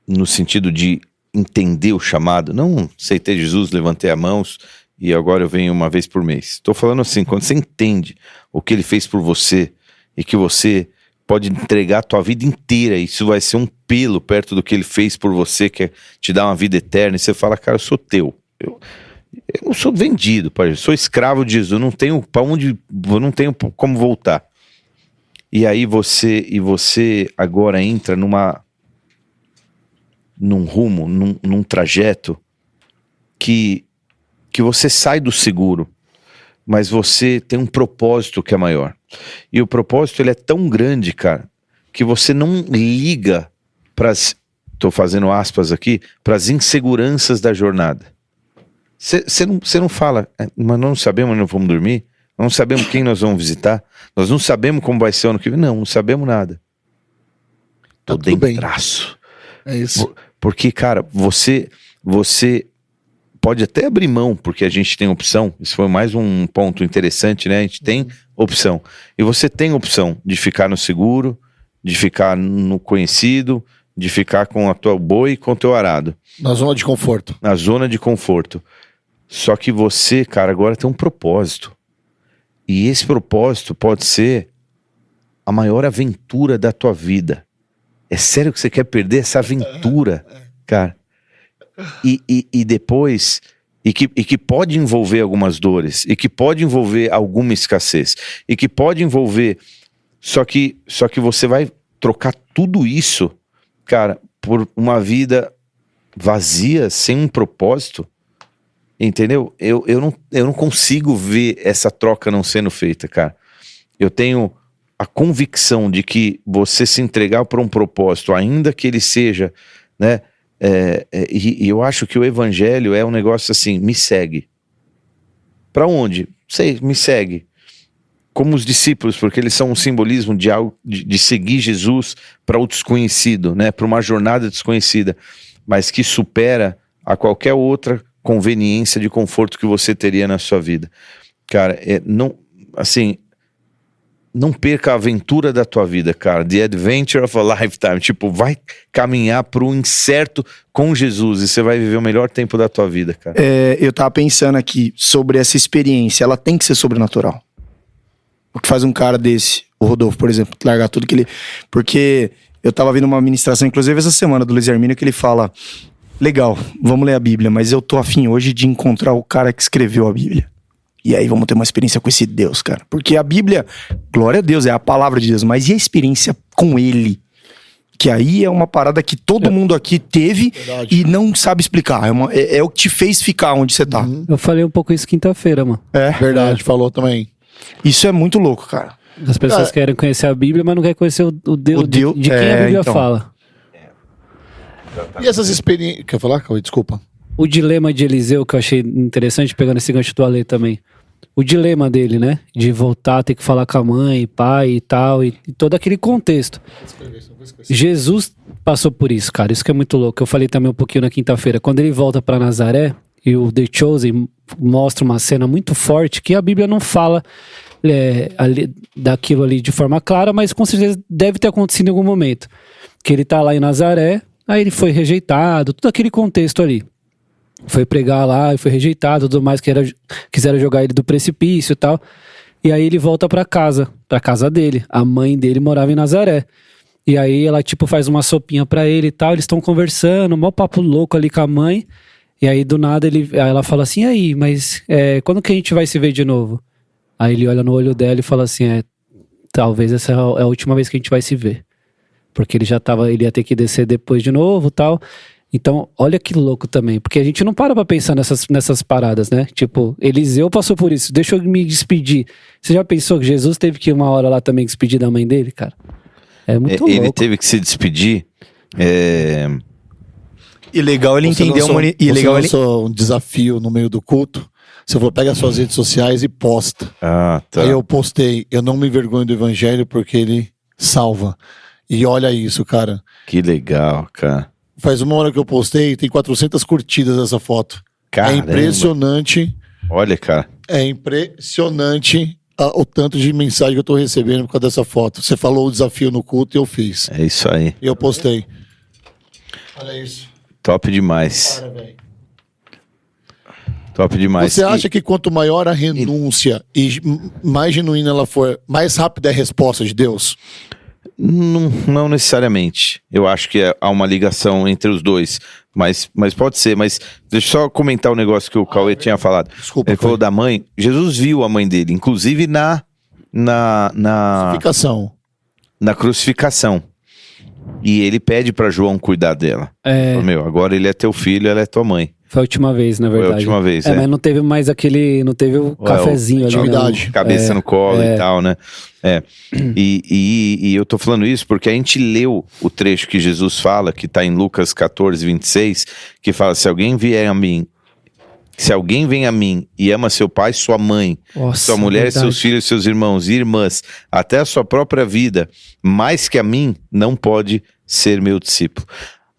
S2: no sentido de entender o chamado, não aceitei Jesus, levantei as mãos e agora eu venho uma vez por mês. Estou falando assim, quando você entende o que ele fez por você e que você pode entregar a tua vida inteira, e isso vai ser um pelo perto do que ele fez por você, que é te dar uma vida eterna, e você fala, cara, eu sou teu. Eu não sou vendido, pai, eu sou escravo de Jesus, eu não tenho para onde, eu não tenho como voltar. E aí você agora entra num rumo, num trajeto que você sai do seguro, mas você tem um propósito que é maior. E o propósito, ele é tão grande, cara, que você não liga tô fazendo aspas aqui, pras inseguranças da jornada. Você não fala, mas nós não sabemos onde nós vamos dormir, nós não sabemos quem nós vamos visitar, nós não sabemos como vai ser o ano que vem, não sabemos nada. Tô
S3: Tá tudo bem.
S2: dentraço.
S3: É isso.
S2: Porque, cara, você pode até abrir mão, porque a gente tem opção. Isso foi mais um ponto interessante, né? A gente tem opção. E você tem opção de ficar no seguro, de ficar no conhecido, de ficar com a tua boi e com o teu arado.
S3: Na zona de conforto.
S2: Na zona de conforto. Só que você, cara, agora tem um propósito. E esse propósito pode ser a maior aventura da tua vida. É sério que você quer perder essa aventura, cara? E depois, e que pode envolver algumas dores, e que pode envolver alguma escassez, e que pode envolver, só que você vai trocar tudo isso, cara, por uma vida vazia, sem um propósito, entendeu? Eu não consigo ver essa troca não sendo feita, cara. Eu tenho a convicção de que você se entregar para um propósito, ainda que ele seja, né? E eu acho que o evangelho é um negócio assim, me segue. Para onde? Sei, me segue. Como os discípulos, porque eles são um simbolismo de algo, de seguir Jesus para o desconhecido, né? Para uma jornada desconhecida, mas que supera a qualquer outra conveniência de conforto que você teria na sua vida. Cara, não perca a aventura da tua vida, cara. The adventure of a lifetime. Tipo, vai caminhar pro incerto com Jesus e você vai viver o melhor tempo da tua vida, cara.
S4: Eu tava pensando aqui sobre essa experiência. Ela tem que ser sobrenatural. O que faz um cara desse, o Rodolfo, por exemplo, largar tudo que ele... Porque eu tava vendo uma ministração, inclusive essa semana, do Luiz Hermínio, que ele fala, legal, vamos ler a Bíblia, mas eu tô afim hoje de encontrar o cara que escreveu a Bíblia. E aí vamos ter uma experiência com esse Deus, cara. Porque a Bíblia, glória a Deus, é a palavra de Deus. Mas e a experiência com Ele? Que aí é uma parada que todo mundo aqui teve. Verdade. E não sabe explicar. É o que te fez ficar onde você tá.
S1: Eu falei um pouco isso quinta-feira, mano.
S3: Verdade, falou também.
S4: Isso é muito louco, cara.
S1: As pessoas querem conhecer a Bíblia, mas não querem conhecer o Deus de quem a Bíblia fala.
S3: E essas experiências... Quer falar, Cauê? Desculpa.
S1: O dilema de Eliseu, que eu achei interessante, pegando esse gancho do Alê também. O dilema dele, né? De voltar, ter que falar com a mãe, pai e tal, e todo aquele contexto. Jesus passou por isso, cara. Isso que é muito louco. Eu falei também um pouquinho na quinta-feira. Quando ele volta pra Nazaré, e o The Chosen mostra uma cena muito forte, que a Bíblia não fala daquilo ali de forma clara, mas com certeza deve ter acontecido em algum momento. Que ele tá lá em Nazaré, aí ele foi rejeitado, todo aquele contexto ali. Foi pregar lá e foi rejeitado, tudo mais, quiseram jogar ele do precipício e tal. E aí ele volta pra casa dele. A mãe dele morava em Nazaré. E aí ela tipo faz uma sopinha pra ele e tal, eles estão conversando, mó papo louco ali com a mãe. E aí, do nada, aí ela fala assim, e aí, mas quando que a gente vai se ver de novo? Aí ele olha no olho dela e fala assim, talvez essa é a última vez que a gente vai se ver. Porque ele ele ia ter que descer depois de novo e tal. Então, olha que louco também. Porque a gente não para pra pensar nessas paradas, né? Tipo, Eliseu passou por isso. Deixa eu me despedir. Você já pensou que Jesus teve que ir uma hora lá também despedir da mãe dele, cara? É muito louco.
S2: Ele teve que se despedir.
S4: E legal ele entendeu...
S3: Você lançou um desafio no meio do culto. Você falou, pega suas redes sociais e posta.
S2: Ah, tá.
S3: Aí eu postei, eu não me envergonho do evangelho porque ele salva. E olha isso, cara.
S2: Que legal, cara.
S3: Faz uma hora que eu postei, tem 400 curtidas essa foto.
S2: Caramba.
S3: É impressionante.
S2: Olha, cara.
S3: É impressionante o tanto de mensagem que eu tô recebendo por causa dessa foto. Você falou o desafio no culto e eu fiz.
S2: É isso aí.
S3: E eu postei. Olha isso.
S2: Top demais.
S3: Cara, velho.
S2: Top demais.
S3: Você acha que quanto maior a renúncia e mais genuína ela for, mais rápida é a resposta de Deus?
S2: Não necessariamente. Eu acho que há uma ligação entre os dois. Mas pode ser. Mas deixa eu só comentar o negócio que o Cauê tinha falado.
S3: Desculpa.
S2: Ele falou da mãe. Jesus viu a mãe dele, inclusive na
S3: Crucificação.
S2: Na crucificação. E ele pede pra João cuidar dela. Fala, meu, agora ele é teu filho, ela é tua mãe.
S1: Foi a última vez, na verdade.
S2: Foi a última vez,
S1: Mas não teve mais não teve o cafezinho ali.
S3: intimidade.
S2: Cabeça no colo e tal, né? E eu tô falando isso porque a gente leu o trecho que Jesus fala, que tá em Lucas 14, 26, que fala, se alguém vem a mim e ama seu pai, sua mãe, sua mulher, seus filhos, seus irmãos e irmãs, até a sua própria vida, mais que a mim, não pode ser meu discípulo.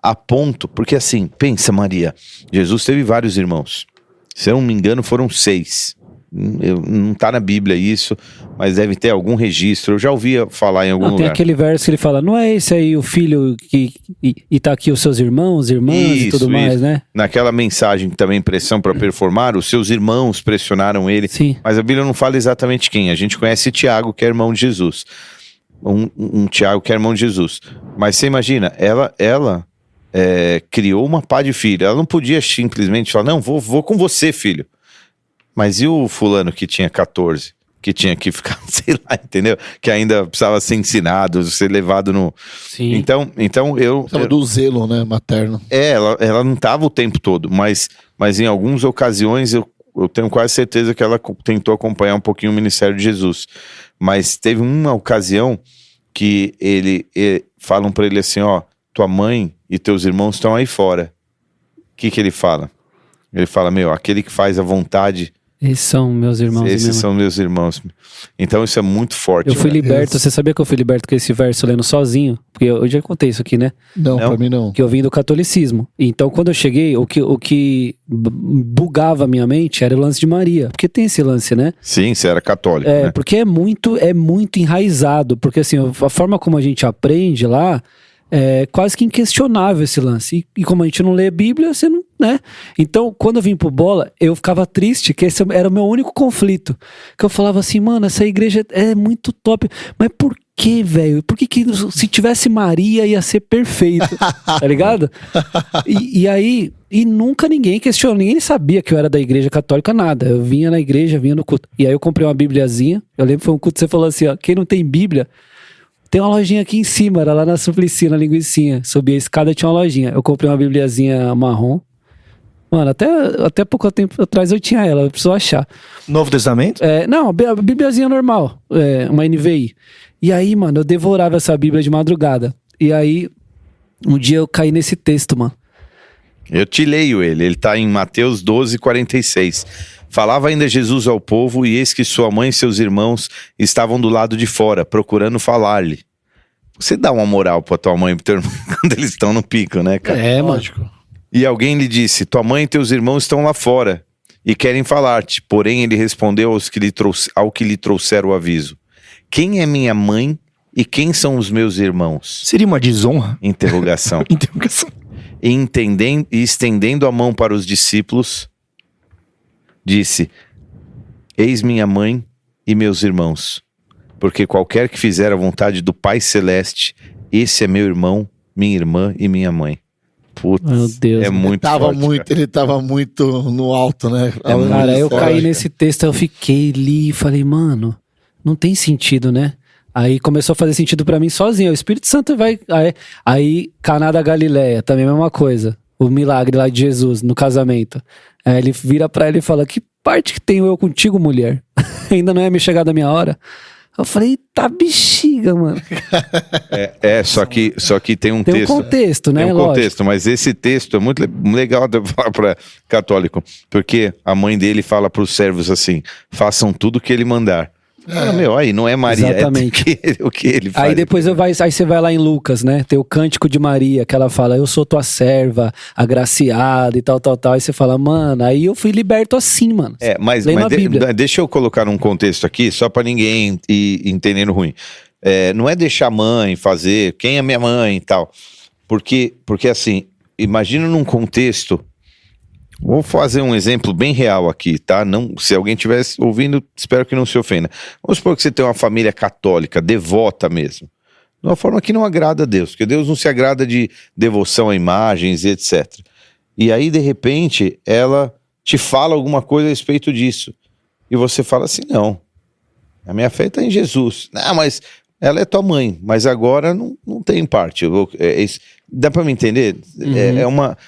S2: A ponto, porque assim, pensa Maria, Jesus teve vários irmãos. Se eu não me engano, foram 6. Não tá na Bíblia isso, mas deve ter algum registro. Eu já ouvia falar em algum lugar.
S1: Tem aquele verso que ele fala, não é esse aí o filho e tá aqui os seus irmãos, irmãs e tudo mais, né?
S2: Naquela mensagem que também pressão para performar, os seus irmãos pressionaram ele.
S1: Sim.
S2: Mas a Bíblia não fala exatamente quem. A gente conhece Tiago, que é irmão de Jesus. Um Tiago que é irmão de Jesus. Mas você imagina, ela criou uma pá de filho. Ela não podia simplesmente falar, não, vou com você, filho. Mas e o fulano que tinha 14? Que tinha que ficar, sei lá, entendeu? Que ainda precisava ser ensinado, ser levado no...
S1: Sim.
S2: Então eu...
S3: Do zelo, né, materno.
S2: Ela não estava o tempo todo, mas em algumas ocasiões eu tenho quase certeza que ela tentou acompanhar um pouquinho o ministério de Jesus. Mas teve uma ocasião que falam para ele assim, ó, tua mãe e teus irmãos estão aí fora. O que ele fala? Ele fala, meu, aquele que faz a vontade...
S1: Esses são meus irmãos.
S2: Esses são meus irmãos. Então isso é muito forte.
S1: Eu fui liberto, você sabia que eu fui liberto com esse verso lendo sozinho? Porque eu já contei isso aqui, né?
S3: Não, pra mim não.
S1: Que eu vim do catolicismo. Então quando eu cheguei, o que bugava a minha mente era o lance de Maria. Porque tem esse lance, né?
S2: Sim, você era católico, né?
S1: Porque é muito enraizado. Porque assim, a forma como a gente aprende lá... É quase que inquestionável esse lance. E como a gente não lê a Bíblia, você não, né? Então, quando eu vim pro Bola, eu ficava triste, que esse era o meu único conflito. Que eu falava assim, mano, essa igreja é muito top. Mas por que, velho? Por que se tivesse Maria ia ser perfeito? Tá ligado? E aí, nunca ninguém questionou, ninguém sabia que eu era da igreja católica, nada. Eu vinha na igreja, vinha no culto. E aí eu comprei uma bibliazinha. Eu lembro que foi um culto que você falou assim, ó, quem não tem Bíblia... Tem uma lojinha aqui em cima, era lá na Suplicy, na Linguicinha. Subi a escada, tinha uma lojinha. Eu comprei uma bibliazinha marrom. Mano, até pouco tempo atrás eu tinha ela, eu preciso achar.
S4: Novo Testamento?
S1: Não, a bibliazinha normal, uma NVI. E aí, mano, eu devorava essa Bíblia de madrugada. E aí, um dia eu caí nesse texto, mano.
S2: Eu te leio ele tá em Mateus 12, 46. Falava ainda Jesus ao povo, e eis que sua mãe e seus irmãos estavam do lado de fora, procurando falar-lhe. Você dá uma moral pra tua mãe e pro teu irmão quando eles estão no pico, né, cara?
S3: Lógico.
S2: E alguém lhe disse, tua mãe e teus irmãos estão lá fora, e querem falar-te. Porém ele respondeu ao que lhe trouxeram o aviso. Quem é minha mãe e quem são os meus irmãos?
S4: Seria uma desonra?
S2: Interrogação.
S4: Interrogação.
S2: E estendendo a mão para os discípulos, disse, eis minha mãe e meus irmãos, porque qualquer que fizer a vontade do Pai Celeste, esse é meu irmão, minha irmã e minha mãe. Putz,
S1: Meu Deus.
S2: é muito
S3: Tava
S2: forte,
S3: muito,
S2: cara.
S3: ele tava muito no alto, né?
S1: Cara, eu
S3: Forte,
S1: caí
S3: cara.
S1: nesse texto, eu fiquei ali e falei, mano, não tem sentido, né? Aí começou a fazer sentido pra mim sozinho. O Espírito Santo vai. Aí Caná da Galileia, também a mesma coisa. O milagre lá de Jesus no casamento. Aí ele vira pra ela e fala: que parte que tenho eu contigo, mulher? Ainda não é me chegar da minha hora. Eu falei: tá bexiga, mano.
S2: Só que tem um
S1: Tem um
S2: texto.
S1: contexto, né?
S2: Tem um
S1: Lógico.
S2: contexto, mas esse texto é muito legal de falar para católico, porque a mãe dele fala para os servos assim: façam tudo o que ele mandar. Meu, aí não é Maria,
S1: Exatamente.
S2: é o que ele faz.
S1: Aí depois aí você vai lá em Lucas, né? Tem o cântico de Maria, que ela fala: eu sou tua serva, agraciada e tal, tal, tal. Aí você fala: mano, aí eu fui liberto assim, mano.
S2: Mas
S1: Lendo a Bíblia.
S2: deixa eu colocar um contexto aqui, só para ninguém ir entendendo ruim. Não é deixar a mãe fazer, quem é minha mãe e tal. Porque assim, imagina num contexto. Vou fazer um exemplo bem real aqui, tá? Não, se alguém estivesse ouvindo, espero que não se ofenda. Vamos supor que você tem uma família católica, devota mesmo. De uma forma que não agrada a Deus, porque Deus não se agrada de devoção a imagens e etc. E aí, de repente, ela te fala alguma coisa a respeito disso. E você fala assim: não, a minha fé está em Jesus. Não, mas ela é tua mãe, mas agora não tem parte. Dá para me entender?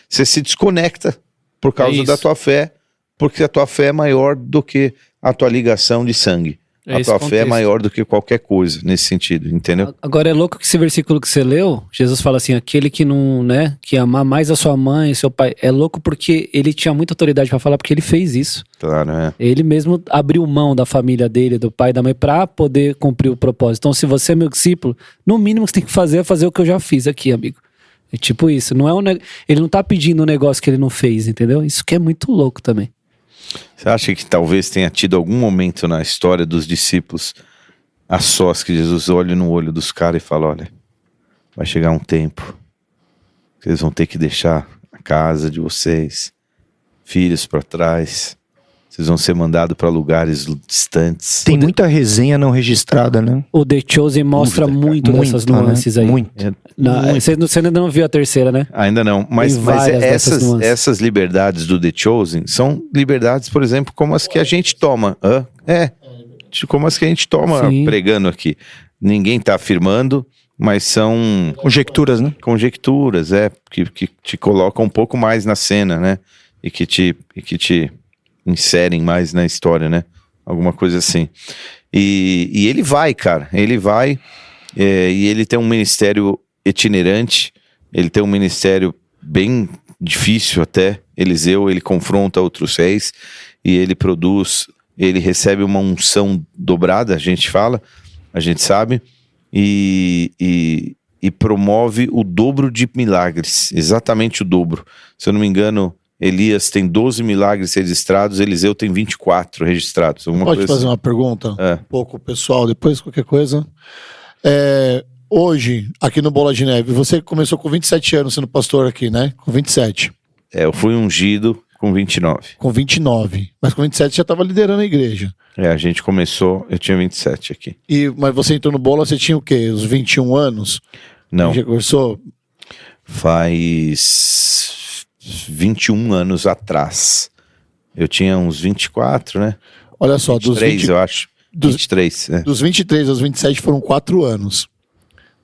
S2: Você se desconecta por causa da tua fé, porque a tua fé é maior do que a tua ligação de sangue.
S1: É
S2: A
S1: esse
S2: tua fé é
S1: contexto.
S2: maior do que qualquer coisa, nesse sentido, entendeu?
S1: Agora é louco que esse versículo que você leu, Jesus fala assim: aquele que não, né, que amar mais a sua mãe, seu pai, é louco porque ele tinha muita autoridade pra falar, porque ele fez isso.
S2: Claro, é.
S1: Ele mesmo abriu mão da família dele, do pai e da mãe, pra poder cumprir o propósito. Então, se você é meu discípulo, no mínimo que você tem que fazer é fazer o que eu já fiz aqui, amigo. É tipo isso. Não é ele não tá pedindo um negócio que ele não fez, entendeu? Isso que é muito louco também.
S2: Você acha que talvez tenha tido algum momento na história dos discípulos a sós que Jesus olha no olho dos caras e fala: olha, vai chegar um tempo que vocês vão ter que deixar a casa de vocês, filhos para trás, vocês vão ser mandados para lugares distantes.
S4: Tem muita resenha não registrada, né?
S1: O The Chosen mostra muito dessas nuances aí.
S4: Muito.
S1: Você ainda não viu a terceira, né?
S2: Ainda não, mas
S1: Tem várias dessas nuances.
S2: essas liberdades do The Chosen são liberdades, por exemplo, como as que a gente toma. Como as que a gente toma
S1: Sim.
S2: pregando aqui. Ninguém está afirmando, mas são
S4: Conjecturas, né?
S2: conjecturas, que te colocam um pouco mais na cena, né? E que te inserem mais na história, né? Alguma coisa assim. E ele vai, cara. Ele vai e ele tem um ministério itinerante. Ele tem um ministério bem difícil até. Eliseu, ele confronta outros reis e ele produz, ele recebe uma unção dobrada, a gente sabe, e promove o dobro de milagres, exatamente o dobro. Se eu não me engano, Elias tem 12 milagres registrados, Eliseu tem 24 registrados.
S3: Pode fazer uma pergunta? Um pouco pessoal, depois qualquer coisa. Hoje, aqui no Bola de Neve, você começou com 27 anos sendo pastor aqui, né? Com 27.
S2: Eu fui ungido com 29.
S3: Com 29. Mas com 27 já estava liderando a igreja.
S2: A gente começou, eu tinha 27 aqui.
S3: Mas você entrou no Bola, você tinha o quê? Os 21 anos?
S2: Não.
S3: Já começou?
S2: Faz 21 anos atrás. Eu tinha uns 24, né?
S3: Olha só,
S2: 23, eu acho. 23, né?
S3: Dos 23 aos 27 foram 4 anos.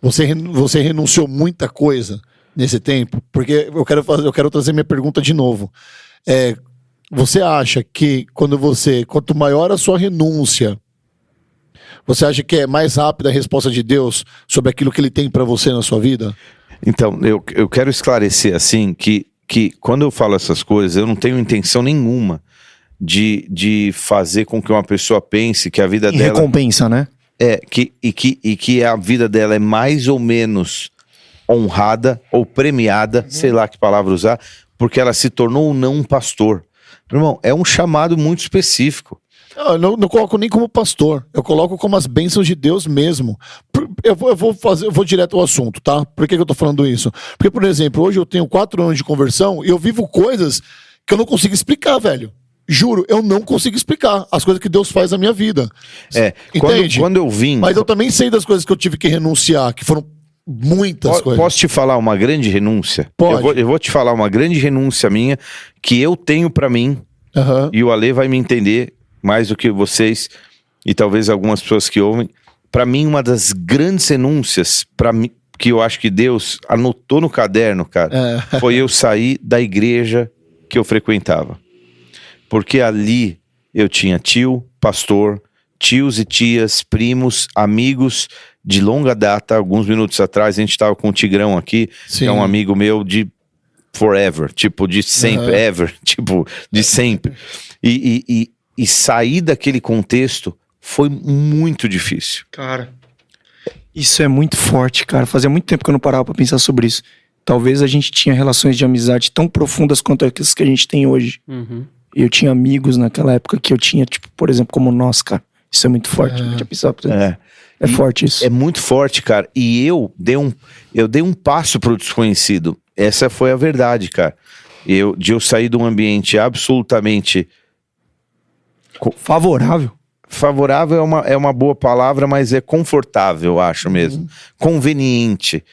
S3: Você renunciou muita coisa nesse tempo? Porque eu quero trazer minha pergunta de novo. Você acha que quanto maior a sua renúncia, você acha que é mais rápida a resposta de Deus sobre aquilo que ele tem para você na sua vida?
S2: Então, eu quero esclarecer assim que quando eu falo essas coisas, eu não tenho intenção nenhuma de fazer com que uma pessoa pense que a vida dela...
S4: Recompensa, né?
S2: Que a vida dela é mais ou menos honrada ou premiada, sei lá que palavra usar, porque ela se tornou ou não um pastor. Meu irmão, é um chamado muito específico.
S3: Eu não coloco nem como pastor, eu coloco como as bênçãos de Deus mesmo. Eu vou direto ao assunto, tá? Por que eu tô falando isso? Porque, por exemplo, hoje eu tenho 4 anos de conversão e eu vivo coisas que eu não consigo explicar, velho. Juro, eu não consigo explicar as coisas que Deus faz na minha vida. Entende?
S2: Quando eu vim...
S3: Mas eu também sei das coisas que eu tive que renunciar, que foram muitas coisas.
S2: Posso te falar uma grande renúncia?
S3: Pode.
S2: Eu vou te falar uma grande renúncia minha que eu tenho pra mim, e o Ale vai me entender mais do que vocês e talvez algumas pessoas que ouvem. Pra mim, uma das grandes renúncias para mim, que eu acho que Deus anotou no caderno, cara, foi eu sair da igreja que eu frequentava. Porque ali eu tinha tio, pastor, tios e tias, primos, amigos de longa data. Alguns minutos atrás a gente estava com o Tigrão aqui, que é um amigo meu de forever, tipo de sempre, ever, tipo de sempre. E sair daquele contexto foi muito difícil.
S4: Cara, isso é muito forte, cara. Fazia muito tempo que eu não parava pra pensar sobre isso. Talvez a gente tinha relações de amizade tão profundas quanto as que a gente tem hoje. Eu tinha amigos naquela época que eu tinha, tipo, por exemplo, como nós, cara. Isso é muito forte. Eu tinha pensado, é forte isso.
S2: É muito forte, cara. E eu dei um passo pro desconhecido. Essa foi a verdade, cara. De eu sair de um ambiente absolutamente
S4: favorável.
S2: Favorável é uma boa palavra, mas é confortável, eu acho mesmo. Conveniente.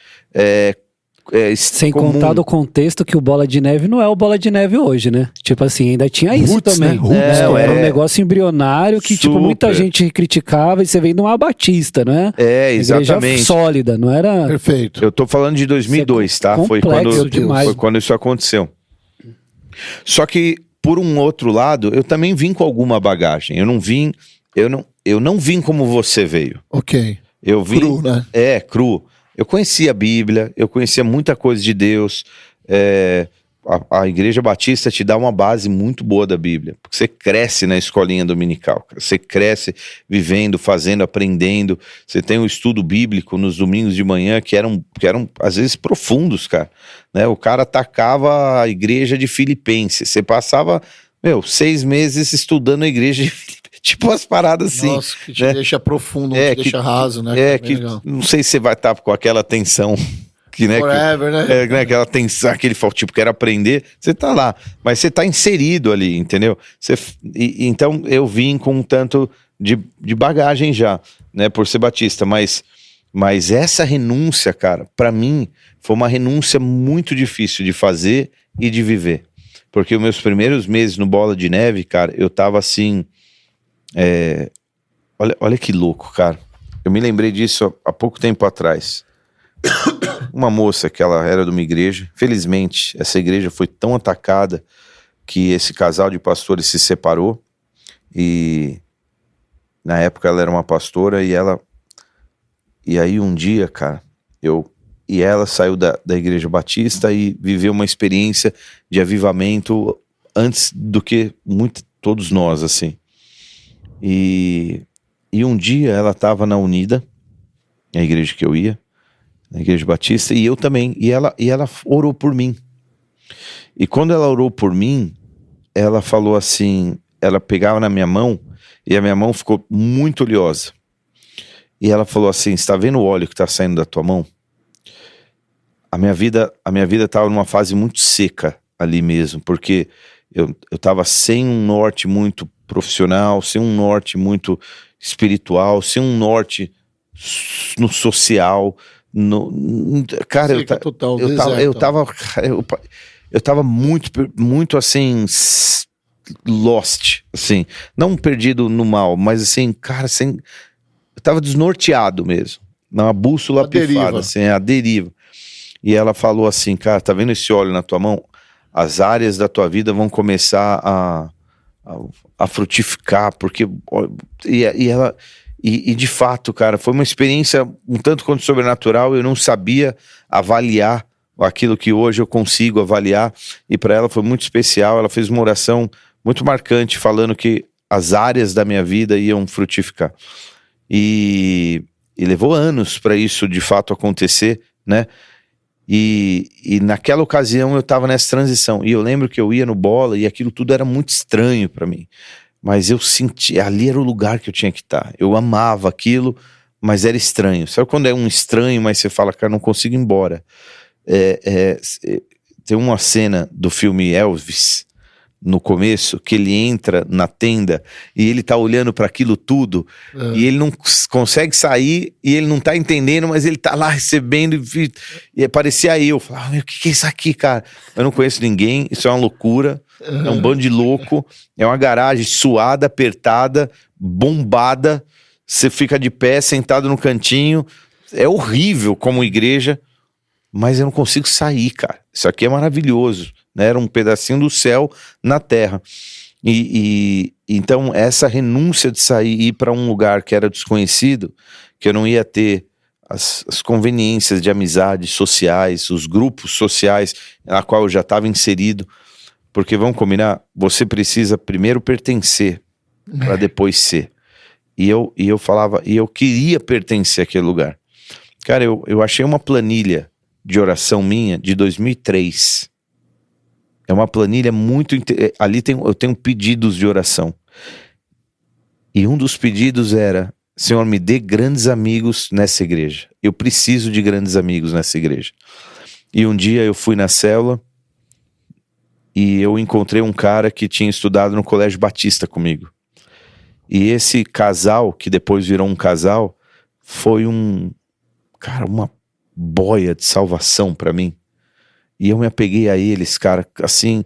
S1: Sem
S2: comum.
S1: contar do contexto que o Bola de Neve não é o Bola de Neve hoje, né? Tipo assim, ainda tinha isso
S4: Roots,
S1: também.
S4: né?
S1: Era um negócio embrionário que, tipo, muita gente criticava e você vem de uma Batista, né?
S2: Exatamente.
S1: Igreja sólida, não era...
S3: Perfeito.
S2: Eu tô falando de 2002, tá? Foi quando isso aconteceu. Só que, por um outro lado, eu também vim com alguma bagagem. Eu não vim como você veio.
S3: Ok.
S2: Eu vim...
S3: Cru, né?
S2: Cru. Eu conhecia a Bíblia, eu conhecia muita coisa de Deus. A Igreja Batista te dá uma base muito boa da Bíblia. Porque você cresce na escolinha dominical. Cara. Você cresce vivendo, fazendo, aprendendo. Você tem um estudo bíblico nos domingos de manhã que eram às vezes profundos, cara. Né? O cara atacava a igreja de Filipenses. Você passava, 6 meses estudando a igreja de Filipenses. Tipo umas paradas assim.
S3: Nossa, que te deixa profundo, não te deixa raso, né?
S2: Não sei se você vai estar com aquela tensão que, né?
S3: Forever, né?
S2: Aquela tensão, aquele tipo, quero aprender, você tá lá, mas você tá inserido ali, entendeu? Então eu vim com um tanto de bagagem já, né? Por ser batista, mas essa renúncia, cara, pra mim, foi uma renúncia muito difícil de fazer e de viver. Porque os meus primeiros meses no Bola de Neve, cara, eu tava assim... Olha que louco, cara. Eu me lembrei disso há pouco tempo atrás. Uma moça que ela era de uma igreja. Felizmente, essa igreja foi tão atacada que esse casal de pastores se separou. E na época ela era uma pastora e aí um dia, cara, ela saiu da Igreja Batista e viveu uma experiência de avivamento antes do que todos nós, assim. E um dia ela estava na Unida, a igreja que eu ia, na Igreja Batista, e eu também, e ela orou por mim. E quando ela orou por mim, ela falou assim, ela pegava na minha mão, e a minha mão ficou muito oleosa. E ela falou assim, você tá vendo o óleo que tá saindo da tua mão? A minha vida estava numa fase muito seca ali mesmo, porque eu estava sem um norte muito profissional, sem um norte muito espiritual, sem um norte no social, cara, eu tava muito assim lost, assim, não perdido no mal, mas assim, cara, eu tava desnorteado mesmo, uma bússola pifada, assim, a deriva. E ela falou assim, cara, tá vendo esse óleo na tua mão? As áreas da tua vida vão começar a frutificar, porque e de fato, cara, foi uma experiência um tanto quanto sobrenatural. Eu não sabia avaliar aquilo que hoje eu consigo avaliar, e para ela foi muito especial. Ela fez uma oração muito marcante, falando que as áreas da minha vida iam frutificar, e levou anos para isso de fato acontecer, né? E naquela ocasião eu tava nessa transição, e eu lembro que eu ia no Bola e aquilo tudo era muito estranho para mim, mas eu senti, ali era o lugar que eu tinha que estar. Eu amava aquilo, mas era estranho. Sabe quando é um estranho, mas você fala, cara, não consigo ir embora? Tem uma cena do filme Elvis, no começo, que ele entra na tenda e ele tá olhando para aquilo tudo e ele não consegue sair e ele não tá entendendo, mas ele tá lá recebendo e parecia eu. Falava, meu, o que é isso aqui, cara? Eu não conheço ninguém, isso é uma loucura, é um bando de louco, é uma garagem suada, apertada, bombada, você fica de pé, sentado no cantinho, é horrível como igreja, mas eu não consigo sair, cara. Isso aqui é maravilhoso, né? Era um pedacinho do céu na terra. Então essa renúncia de sair e ir para um lugar que era desconhecido, que eu não ia ter as conveniências de amizades sociais, os grupos sociais na qual eu já estava inserido, porque vamos combinar, você precisa primeiro pertencer para depois ser. E eu falava, e eu queria pertencer àquele lugar. Cara, eu achei uma planilha de oração minha de 2003. É uma planilha muito... Ali eu tenho pedidos de oração. E um dos pedidos era, Senhor, me dê grandes amigos nessa igreja. Eu preciso de grandes amigos nessa igreja. E um dia eu fui na célula e eu encontrei um cara que tinha estudado no Colégio Batista comigo. E esse casal, que depois virou um casal, foi uma boia de salvação pra mim. E eu me apeguei a eles, cara, assim,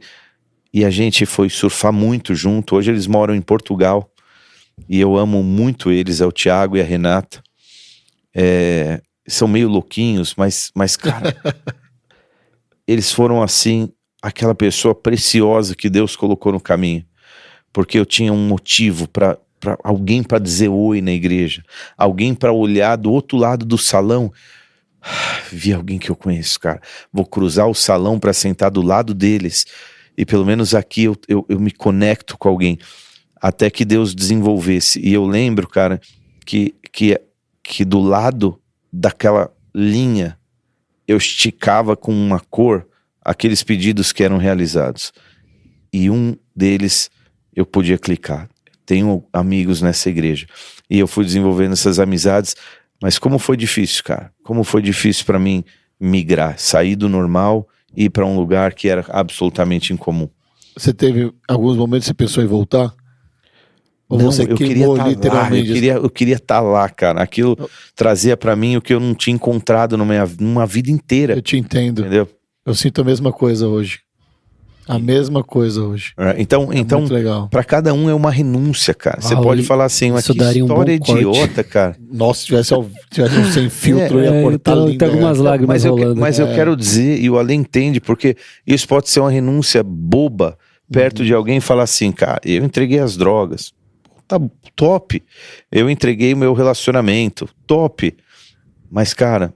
S2: e a gente foi surfar muito junto. Hoje eles moram em Portugal e eu amo muito eles, é o Thiago e a Renata. São meio louquinhos, mas cara, eles foram assim, aquela pessoa preciosa que Deus colocou no caminho, porque eu tinha um motivo para alguém para dizer oi na igreja, alguém para olhar do outro lado do salão. Vi alguém que eu conheço, cara. Vou cruzar o salão para sentar do lado deles e pelo menos aqui eu me conecto com alguém, até que Deus desenvolvesse. E eu lembro, cara, que do lado daquela linha eu esticava com uma cor aqueles pedidos que eram realizados, e um deles eu podia clicar. Tenho amigos nessa igreja e eu fui desenvolvendo essas amizades. Mas como foi difícil, cara. Como foi difícil pra mim migrar, sair do normal e ir pra um lugar que era absolutamente incomum.
S3: Você teve alguns momentos que você pensou em voltar? Ou
S2: não,
S3: você
S2: eu queria estar
S3: literalmente?
S2: lá, eu queria estar lá, cara. Aquilo trazia pra mim o que eu não tinha encontrado numa vida inteira.
S3: Eu te entendo.
S2: Entendeu?
S3: Eu sinto a mesma coisa hoje. A mesma coisa hoje.
S2: Então
S3: muito legal.
S2: Pra cada um é uma renúncia, cara. Você pode falar assim, mas que história idiota, cara.
S3: Nossa, se tivesse um sem filtro, eu ia cortar
S1: então,
S3: lindo.
S1: tem algumas lágrimas rolando.
S2: Mas eu quero dizer, e o Ale entende, porque isso pode ser uma renúncia boba, perto de alguém falar assim, cara, eu entreguei as drogas. Tá top. Eu entreguei o meu relacionamento. Top. Mas, cara,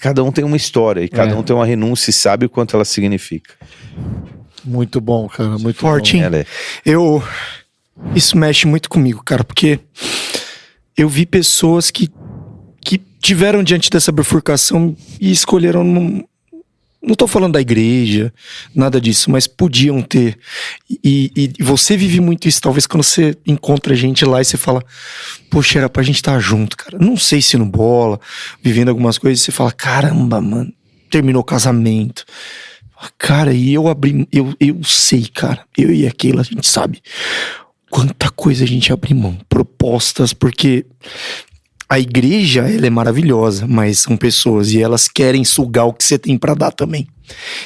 S2: cada um tem uma história e cada um tem uma renúncia e sabe o quanto ela significa.
S3: Muito bom, cara, muito
S4: forte,
S3: bom.
S4: hein? Isso mexe muito comigo, cara, porque eu vi pessoas que tiveram diante dessa bifurcação e escolheram não tô falando da igreja, nada disso, mas podiam ter. E você vive muito isso, talvez quando você encontra gente lá e você fala, poxa, era pra gente estar junto, cara. Não sei se no bola, vivendo algumas coisas, você fala, caramba, mano, terminou o casamento. Cara, e eu sei, cara, eu e aquela, a gente sabe quanta coisa a gente abre mão, propostas, porque a igreja, ela é maravilhosa, mas são pessoas e elas querem sugar o que você tem pra dar também.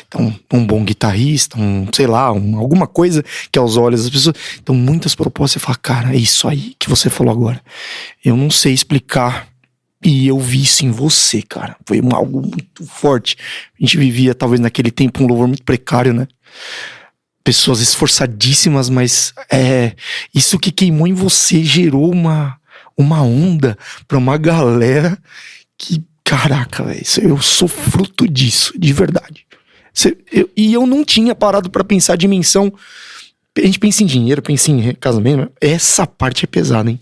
S4: Então, um bom guitarrista, alguma coisa que aos olhos das pessoas. Então, muitas propostas, você fala, cara, é isso aí que você falou agora. Eu não sei explicar. E eu vi isso em você, cara. Foi algo muito forte. A gente vivia, talvez, naquele tempo, um louvor muito precário, né? Pessoas esforçadíssimas, mas isso que queimou em você gerou uma onda pra uma galera que, caraca, velho, eu sou fruto disso, de verdade. E eu não tinha parado pra pensar a dimensão. A gente pensa em dinheiro, pensa em casamento. Essa parte é pesada, hein?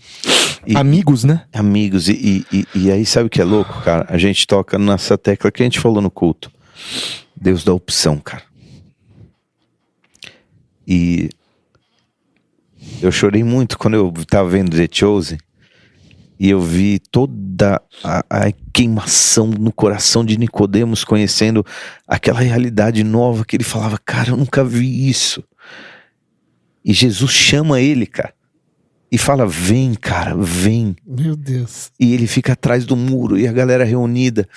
S4: Amigos, né?
S2: Amigos, e aí sabe o que é louco, cara? A gente toca nessa tecla que a gente falou no culto. Deus dá opção, cara. E eu chorei muito quando eu tava vendo The Chosen e eu vi toda a queimação no coração de Nicodemos, conhecendo aquela realidade nova que ele falava, cara, eu nunca vi isso. E Jesus chama ele, cara. E fala, vem, cara, vem.
S3: Meu Deus.
S2: E ele fica atrás do muro, e a galera reunida.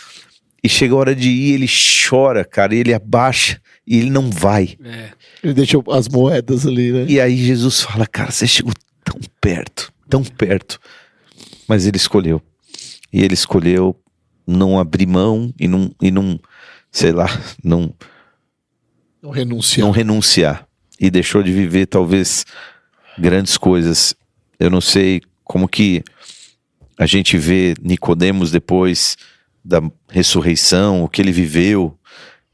S2: E chega a hora de ir, ele chora, cara, e ele abaixa, e ele não vai.
S3: Ele deixou as moedas ali, né?
S2: E aí Jesus fala, cara, você chegou tão perto. Mas ele escolheu. E ele escolheu não abrir mão e não sei lá, não renunciar. E deixou de viver, talvez, grandes coisas. Eu não sei como que a gente vê Nicodemos depois da ressurreição, o que ele viveu.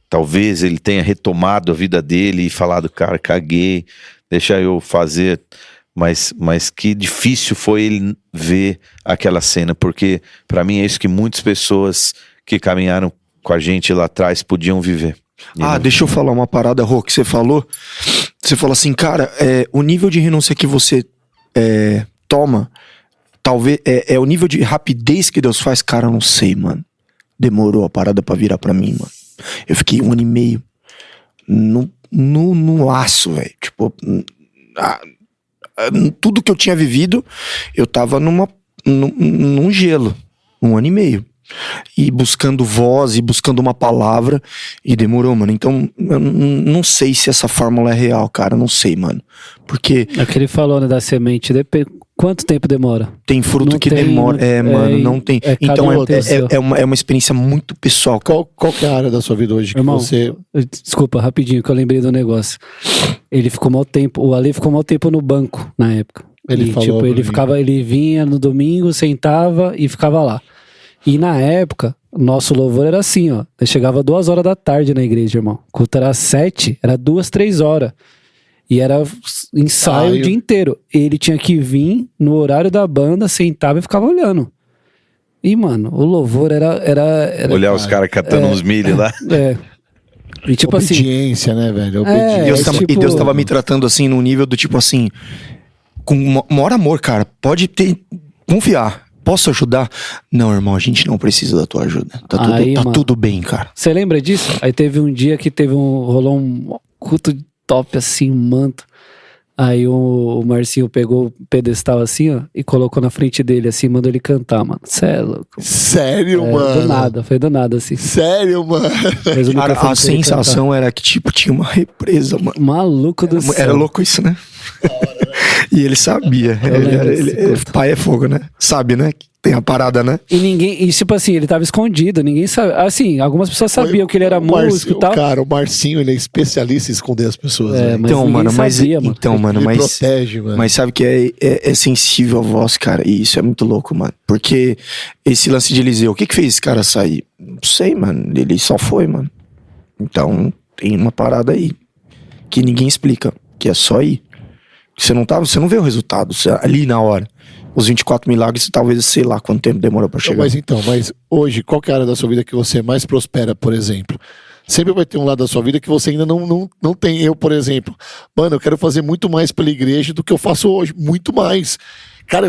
S2: Talvez ele tenha retomado a vida dele e falado, cara, caguei, deixa eu fazer. Mas que difícil foi ele ver aquela cena, porque para mim é isso que muitas pessoas que caminharam com a gente lá atrás podiam viver.
S4: Deixa eu falar uma parada, Rô, que você falou. Você falou assim, cara, o nível de renúncia que você toma, talvez, é o nível de rapidez que Deus faz. Cara, eu não sei, mano. Demorou a parada pra virar pra mim, mano. Eu fiquei 1 ano e meio no laço, velho. Tipo, tudo que eu tinha vivido, eu tava num gelo. 1 ano e meio. E buscando voz, e buscando uma palavra, e demorou, mano. Então, eu não sei se essa fórmula é real, cara. Não sei, mano. Porque...
S1: É que ele falou, né, da semente. Quanto tempo demora?
S4: Tem fruto
S1: não
S4: que
S1: tem,
S4: demora. Mano, não tem. Então, é uma experiência muito pessoal.
S3: Qual que é a área da sua vida hoje?
S1: Irmão,
S3: que você...
S1: Desculpa, rapidinho, que eu lembrei do negócio. Ele ficou mau tempo, o Ale ficou mau tempo no banco, na época.
S3: Ele falou
S1: ele vinha no domingo, sentava e ficava lá. E na época, nosso louvor era assim, ó. Eu chegava 2 horas da tarde na igreja, irmão. O culto era 7, era 2, 3 horas. E era ensaio o dia inteiro. Ele tinha que vir no horário da banda, sentava e ficava olhando. E, mano, o louvor era
S2: olhar os caras catando uns milho lá.
S1: E tipo
S3: obediência, né, velho?
S4: E Deus tava me tratando assim, num nível do tipo assim, com maior amor, cara. Pode confiar. Posso ajudar? Não, irmão, a gente não precisa da tua ajuda. Tá tudo bem, cara.
S1: Você lembra disso? Aí teve um dia que rolou um culto top assim, um manto. Aí o Marcinho pegou o pedestal assim, ó, e colocou na frente dele assim, mandou ele cantar, mano. Cê é louco.
S3: Sério, mano?
S1: Foi do nada, assim.
S3: Sério, mano?
S4: Cara, a sensação era que, tipo, tinha uma represa, mano.
S1: Maluco do céu.
S4: Era louco isso, né? E ele sabia. Pai é fogo, né? Sabe, né? Tem a parada, né?
S1: E tipo assim, ele tava escondido, ninguém sabe. Assim, algumas pessoas sabiam que ele era músico e tal.
S3: Cara, o Marcinho, ele é especialista em esconder as pessoas.
S1: Mas
S3: ele protege, mano.
S4: Mas sabe que é sensível a voz, cara. E isso é muito louco, mano. Porque esse lance de Eliseu, o que fez esse cara sair? Não sei, mano. Ele só foi, mano. Então, tem uma parada aí que ninguém explica, que é só ir. Você não vê o resultado ali na hora. Os 24 milagres, talvez, sei lá quanto tempo demorou pra chegar.
S3: Mas hoje, qual que é a área da sua vida que você mais prospera, por exemplo? Sempre vai ter um lado da sua vida que você ainda não tem. Eu, por exemplo, mano, eu quero fazer muito mais pela igreja do que eu faço hoje. Muito mais. Cara,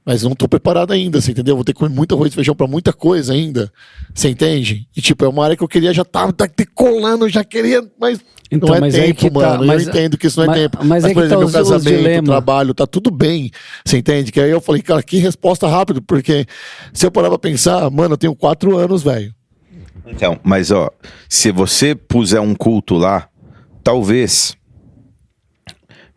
S3: mas não tô preparado ainda, você entendeu? Vou ter que comer muito arroz e feijão pra muita coisa ainda. Você entende? E tipo, é uma área que eu queria, já tava decolando, já queria, mas...
S1: Então,
S3: não é tempo, mano. Eu entendo que isso não é tempo.
S1: Mas
S3: por exemplo, meu casamento,
S1: trabalho,
S3: tá tudo bem. Você entende? Que aí eu falei, cara, que resposta rápida. Porque se eu parar pra pensar, mano, eu tenho 4 anos, velho.
S2: Então, mas ó, se você puser um culto lá, talvez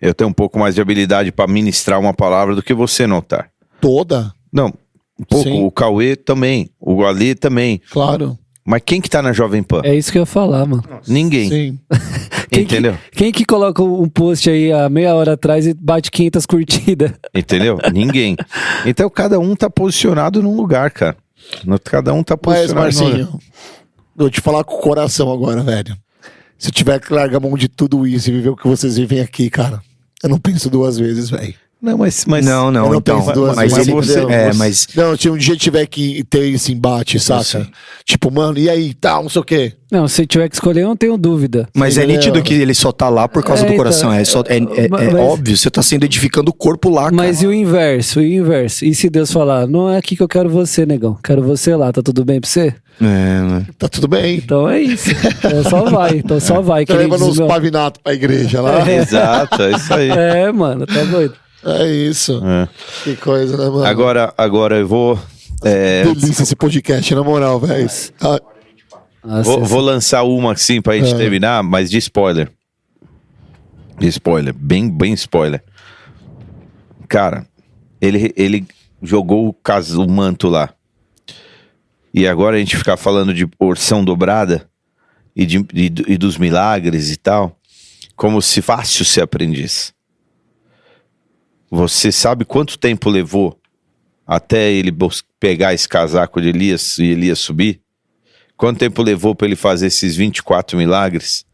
S2: eu tenha um pouco mais de habilidade pra ministrar uma palavra do que você, Notar.
S3: Toda?
S2: Não, um pouco. Sim. O Cauê também, o Ali também.
S3: Claro.
S2: Mas quem que tá na Jovem Pan?
S1: É isso que eu ia falar, mano.
S2: Ninguém.
S3: Sim.
S2: Entendeu?
S1: Quem que coloca um post aí há meia hora atrás e bate 500 curtidas?
S2: Entendeu? Ninguém. Então cada um tá posicionado num lugar, cara. Cada um tá posicionado.
S3: Mas, Marcinho, vou te falar com o coração agora, velho. Se tiver que largar a mão de tudo isso e viver o que vocês vivem aqui, cara, eu não penso 2 vezes, velho.
S2: Não, mas
S4: Não,
S3: Eu não
S4: então.
S3: penso duas
S4: Mas
S3: vezes,
S4: ele.
S3: entendeu?
S4: Mas.
S3: Não, se um dia tiver que ter esse embate, saca?
S2: Sim.
S3: Tipo, mano, e aí, tal, não sei o quê.
S1: Não, se tiver que escolher, eu não tenho dúvida.
S4: Mas é
S3: Entendeu?
S4: nítido que ele só tá lá por causa do
S1: então,
S4: coração. É
S1: mas-
S4: óbvio, você tá sendo edificando o corpo lá, cara.
S1: Mas e o inverso? E o inverso? E se Deus falar, não é aqui que eu quero você, negão. Quero você lá, tá tudo bem pra você?
S4: Né?
S3: Tá tudo bem.
S1: Então é isso. Então só vai. Então só vai.
S3: Você
S1: Que nem
S3: leva
S1: diz
S3: nos
S1: o meu-
S3: pavinatos pra igreja lá.
S2: exato, é isso aí.
S1: É, mano, tá doido.
S3: É isso.
S2: É.
S3: Que coisa, né, mano?
S2: Agora eu vou.
S3: Delícia esse podcast, na moral, velho. Ah,
S1: Nossa,
S2: Vou lançar uma assim pra gente terminar, mas de spoiler. De spoiler, bem spoiler. Cara, ele jogou o manto lá. E agora a gente ficar falando de porção dobrada e dos milagres e tal, como se fácil ser aprendiz. Você sabe quanto tempo levou até ele pegar esse casaco de Elias e Elias subir? Quanto tempo levou para ele fazer esses 24 milagres?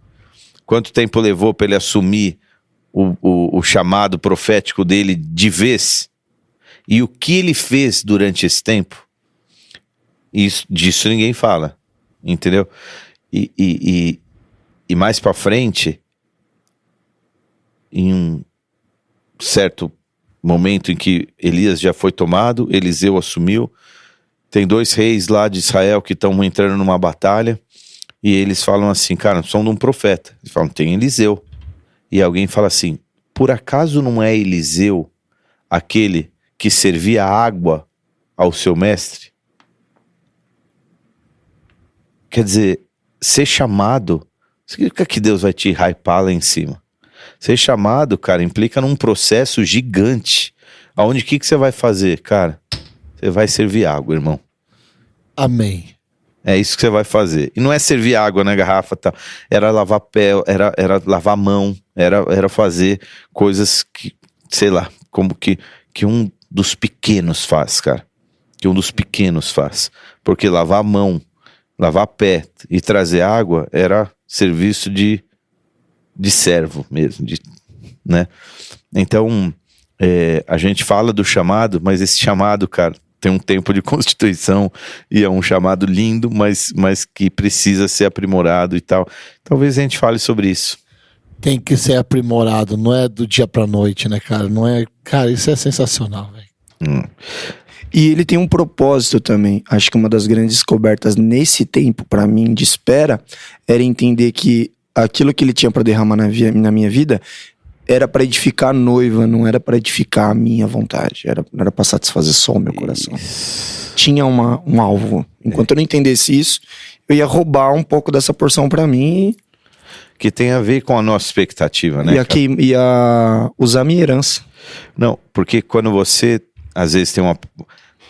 S2: Quanto tempo levou para ele assumir o chamado profético dele de vez? E o que ele fez durante esse tempo? Disso ninguém fala, entendeu? E mais para frente, em um certo momento em que Elias já foi tomado, Eliseu assumiu, tem 2 reis lá de Israel que estão entrando numa batalha, e eles falam assim, cara, são de um profeta. Eles falam, tem Eliseu. E alguém fala assim, por acaso não é Eliseu aquele que servia água ao seu mestre? Quer dizer, ser chamado, significa que Deus vai te hypar lá em cima. Ser chamado, cara, implica num processo gigante. Aonde, o que você vai fazer, cara? Você vai servir água, irmão.
S3: amém.
S2: É isso que você vai fazer. E não é servir água na garrafa, tá? Era lavar pé, era lavar a mão, era fazer coisas que, sei lá, como que um dos pequenos faz, cara. Que um dos pequenos faz. Porque lavar a mão, lavar pé e trazer água era serviço de servo mesmo, né? Então, a gente fala do chamado, mas esse chamado, cara, tem um tempo de constituição e é um chamado lindo, mas que precisa ser aprimorado e tal. Talvez a gente fale sobre isso.
S3: Tem que ser aprimorado, não é do dia pra noite, né, cara? Não é, cara, isso é sensacional, velho.
S4: E ele tem um propósito também. Acho que uma das grandes descobertas nesse tempo, pra mim, de espera, era entender que aquilo que ele tinha pra derramar na minha vida era pra edificar a noiva, não era pra edificar a minha vontade. Não era pra satisfazer só o meu coração. Tinha um alvo. Enquanto eu não entendesse isso, eu ia roubar um pouco dessa porção pra mim
S2: Que tem a ver com a nossa expectativa, né?
S4: ia usar a minha herança.
S2: Não, porque quando você, às vezes,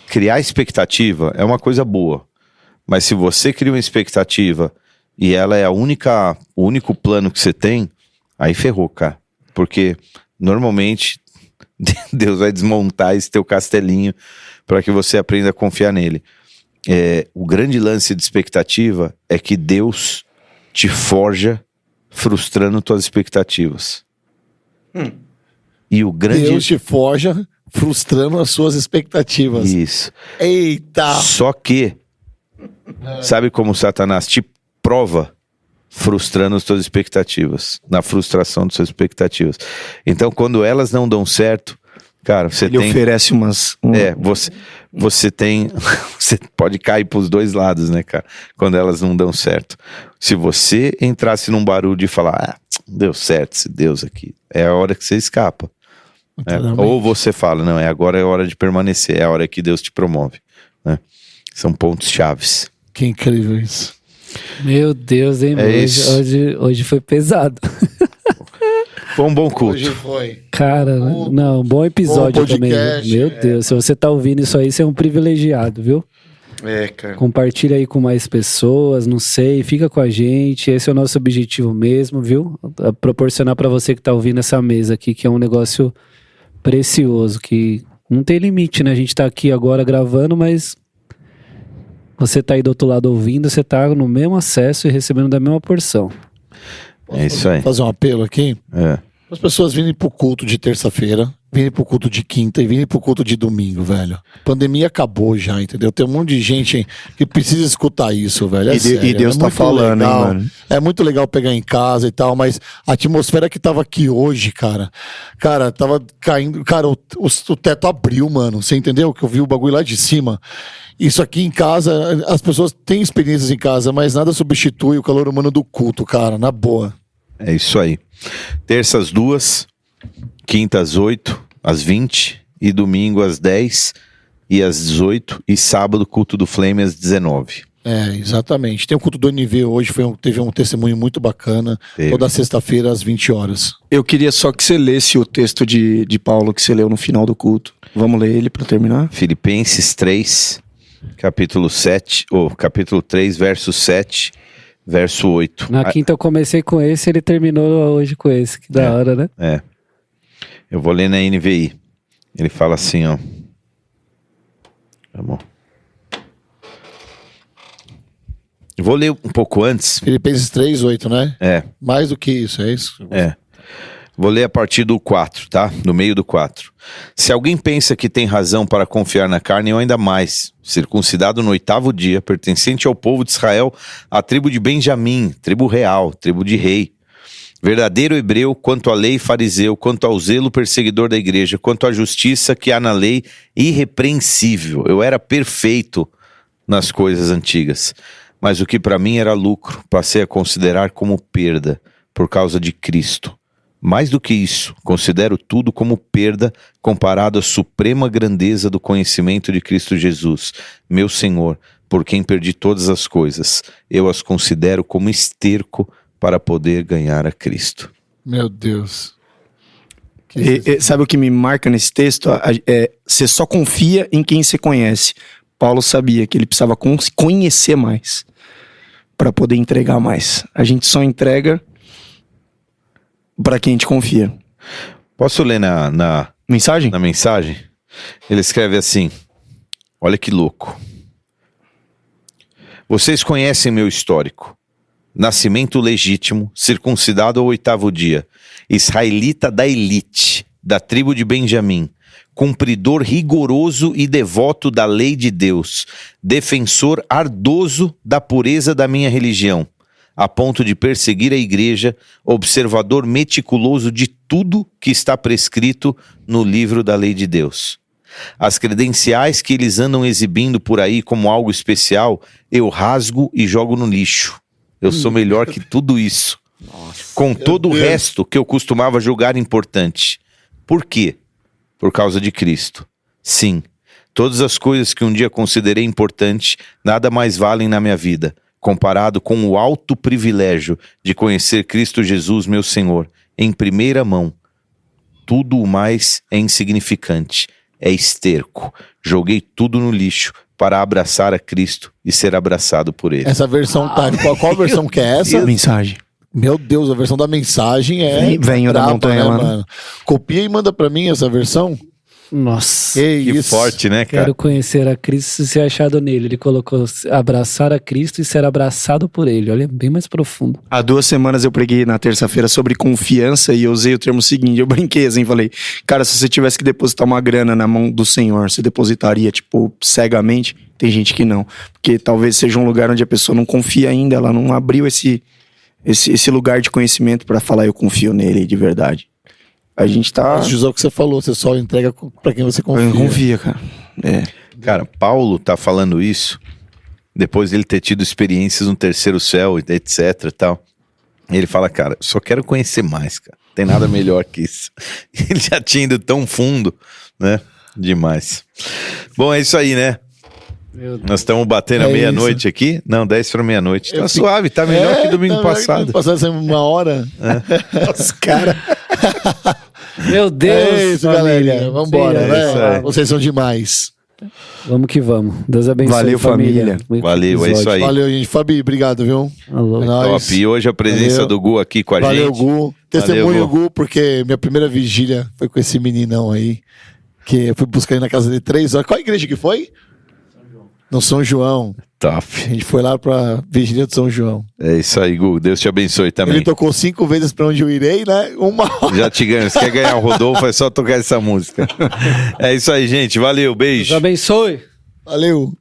S2: criar expectativa é uma coisa boa. Mas se você cria uma expectativa e ela é o único plano que você tem, aí ferrou, cara. Porque, normalmente, Deus vai desmontar esse teu castelinho para que você aprenda a confiar nele. O grande lance de expectativa é que Deus te forja frustrando tuas expectativas. E o grande...
S3: Deus te forja frustrando as suas expectativas.
S2: Isso.
S3: Eita!
S2: Só que, sabe como Satanás te prova frustrando as suas expectativas, na frustração das suas expectativas. Então, quando elas não dão certo, cara, você
S4: Ele
S2: tem...
S4: oferece
S2: Você tem... Você pode cair pros dois lados, né, cara? Quando elas não dão certo. Se você entrasse num barulho e falar, deu certo esse Deus aqui, é a hora que você escapa. Ou você fala, não, agora é hora de permanecer, é a hora que Deus te promove, né? São pontos chaves.
S3: Que incrível isso.
S1: Meu Deus, hein? Hoje foi pesado.
S2: Foi um bom culto.
S3: Hoje foi.
S1: Cara, não, bom episódio
S3: bom
S1: também.
S3: podcast,
S1: Meu Deus, se você tá ouvindo isso aí, você é um privilegiado, viu?
S4: cara.
S1: Compartilha aí com mais pessoas, não sei, fica com a gente, esse é o nosso objetivo mesmo, viu? Proporcionar pra você que tá ouvindo essa mesa aqui, que é um negócio precioso, que não tem limite, né? A gente tá aqui agora gravando, mas você tá aí do outro lado ouvindo, você tá no mesmo acesso e recebendo da mesma porção.
S2: É isso aí.
S3: Fazer um apelo aqui. As pessoas virem pro culto de terça-feira, virem pro culto de quinta e virem pro culto de domingo, velho. A pandemia acabou já, entendeu? Tem um monte de gente que precisa escutar isso, velho.
S4: E Deus tá falando,
S3: legal.
S4: hein, mano?
S3: É muito legal pegar em casa e tal, mas a atmosfera que tava aqui hoje, cara, tava caindo, cara, o teto abriu, mano. Você entendeu? Que eu vi o bagulho lá de cima. Isso aqui em casa, as pessoas têm experiências em casa, mas nada substitui o calor humano do culto, cara, na boa.
S2: É isso aí. Terça às 2, quinta às 8, às 20, e domingo às 10 e às 18, e sábado culto do Flame às 19.
S3: É, exatamente. Tem o culto do NV hoje, teve um testemunho muito bacana.
S2: Teve.
S3: Toda sexta-feira às 20 horas.
S4: Eu queria só que você lesse o texto de Paulo que você leu no final do culto. Vamos ler ele pra terminar?
S2: Filipenses 3, capítulo 7, ou capítulo 3, verso 7, verso 8.
S1: Na quinta eu comecei com esse, ele terminou hoje com esse. Que da hora, né?
S2: É. Eu vou ler na NVI. Ele fala assim, ó. Tá bom. Eu vou ler um pouco antes.
S3: Filipenses 3, 8, né?
S2: É.
S3: Mais do que isso, é isso?
S2: É. Vou ler a partir do 4, tá? Do meio do 4. Se alguém pensa que tem razão para confiar na carne, eu ainda mais. Circuncidado no 8º dia, pertencente ao povo de Israel, à tribo de Benjamim, tribo real, tribo de rei. Verdadeiro hebreu, quanto à lei fariseu, quanto ao zelo perseguidor da igreja, quanto à justiça que há na lei, irrepreensível. Eu era perfeito nas coisas antigas. Mas o que para mim era lucro, passei a considerar como perda, por causa de Cristo. Mais do que isso, considero tudo como perda comparado à suprema grandeza do conhecimento de Cristo Jesus, meu Senhor, por quem perdi todas as coisas. Eu as considero como esterco para poder ganhar a Cristo.
S3: Meu Deus.
S4: Sabe o que me marca nesse texto? Você só confia em quem você conhece. Paulo sabia que ele precisava conhecer mais para poder entregar mais. A gente só entrega para quem a gente confia.
S2: Posso ler na
S4: Mensagem?
S2: na mensagem? Ele escreve assim, olha que louco. Vocês conhecem meu histórico. Nascimento legítimo, circuncidado ao 8º dia, israelita da elite, da tribo de Benjamim, cumpridor rigoroso e devoto da lei de Deus, defensor ardoso da pureza da minha religião, a ponto de perseguir a igreja, observador meticuloso de tudo que está prescrito no livro da lei de Deus. As credenciais que eles andam exibindo por aí como algo especial, eu rasgo e jogo no lixo. Eu sou melhor que tudo isso. Com todo o resto que eu costumava julgar importante. Por quê? Por causa de Cristo. Sim, todas as coisas que um dia considerei importantes, nada mais valem na minha vida, comparado com o alto privilégio de conhecer Cristo Jesus, meu Senhor, em primeira mão. Tudo o mais é insignificante, é esterco. Joguei tudo no lixo para abraçar a Cristo e ser abraçado por Ele.
S3: Essa versão tá... Qual versão que é essa?
S4: Mensagem.
S3: Meu Deus, a versão da mensagem é...
S4: Venho da
S3: braba,
S4: montanha,
S3: né,
S4: mano.
S3: Copia e manda pra mim essa versão.
S1: Nossa.
S2: Que forte, né, cara?
S1: Quero conhecer a Cristo e ser achado nele. Ele colocou abraçar a Cristo e ser abraçado por ele. Olha, bem mais profundo.
S4: Há 2 semanas eu preguei na terça-feira sobre confiança e eu usei o termo seguinte, eu brinquei assim, falei, cara, se você tivesse que depositar uma grana na mão do Senhor, você depositaria, tipo, cegamente? Tem gente que não, porque talvez seja um lugar onde a pessoa não confia ainda, ela não abriu esse lugar de conhecimento pra falar, eu confio nele de verdade. A gente tá...
S3: Mas, José, o que você falou, você só entrega pra quem você confia.
S4: Eu confia, cara. É.
S2: Cara, Paulo tá falando isso depois dele ter tido experiências no terceiro céu, etc e tal. E ele fala, cara, só quero conhecer mais, cara. Não tem nada melhor que isso. Ele já tinha ido tão fundo, né? Demais. Bom, é isso aí, né? Nós estamos batendo a meia-noite aqui. Não, 10 para meia-noite. Tá suave, tá melhor que domingo passado.
S3: Domingo passado, uma hora.
S4: Os caras...
S1: Meu Deus,
S3: É isso,
S1: família.
S3: galera. Vambora,
S2: Sim, é isso
S3: né?
S2: aí.
S3: Vocês são demais.
S1: Vamos que vamos. Deus abençoe.
S4: Valeu, família.
S1: Muito
S2: Valeu, é isso
S1: episódio.
S2: aí.
S3: Valeu, gente. Fabi, obrigado, viu?
S1: Alô.
S3: É nóis.
S2: Top. E hoje a presença
S3: Valeu.
S2: do Gu aqui com a
S3: Valeu,
S2: gente.
S3: Gu. Testemunho,
S2: Gu.
S3: Gu, porque minha primeira vigília foi com esse meninão aí, que eu fui buscar ele na casa dele 3 horas. Qual igreja que foi? no São João.
S2: Top.
S3: A gente foi lá pra Vigília de São João.
S2: É isso aí, Gu. Deus te abençoe também.
S3: Ele tocou 5 vezes Pra Onde Eu Irei, né? Uma hora.
S2: Já te ganho. Se quer ganhar o Rodolfo, é só tocar essa música. É isso aí, gente. Valeu, beijo.
S1: Deus abençoe.
S3: Valeu.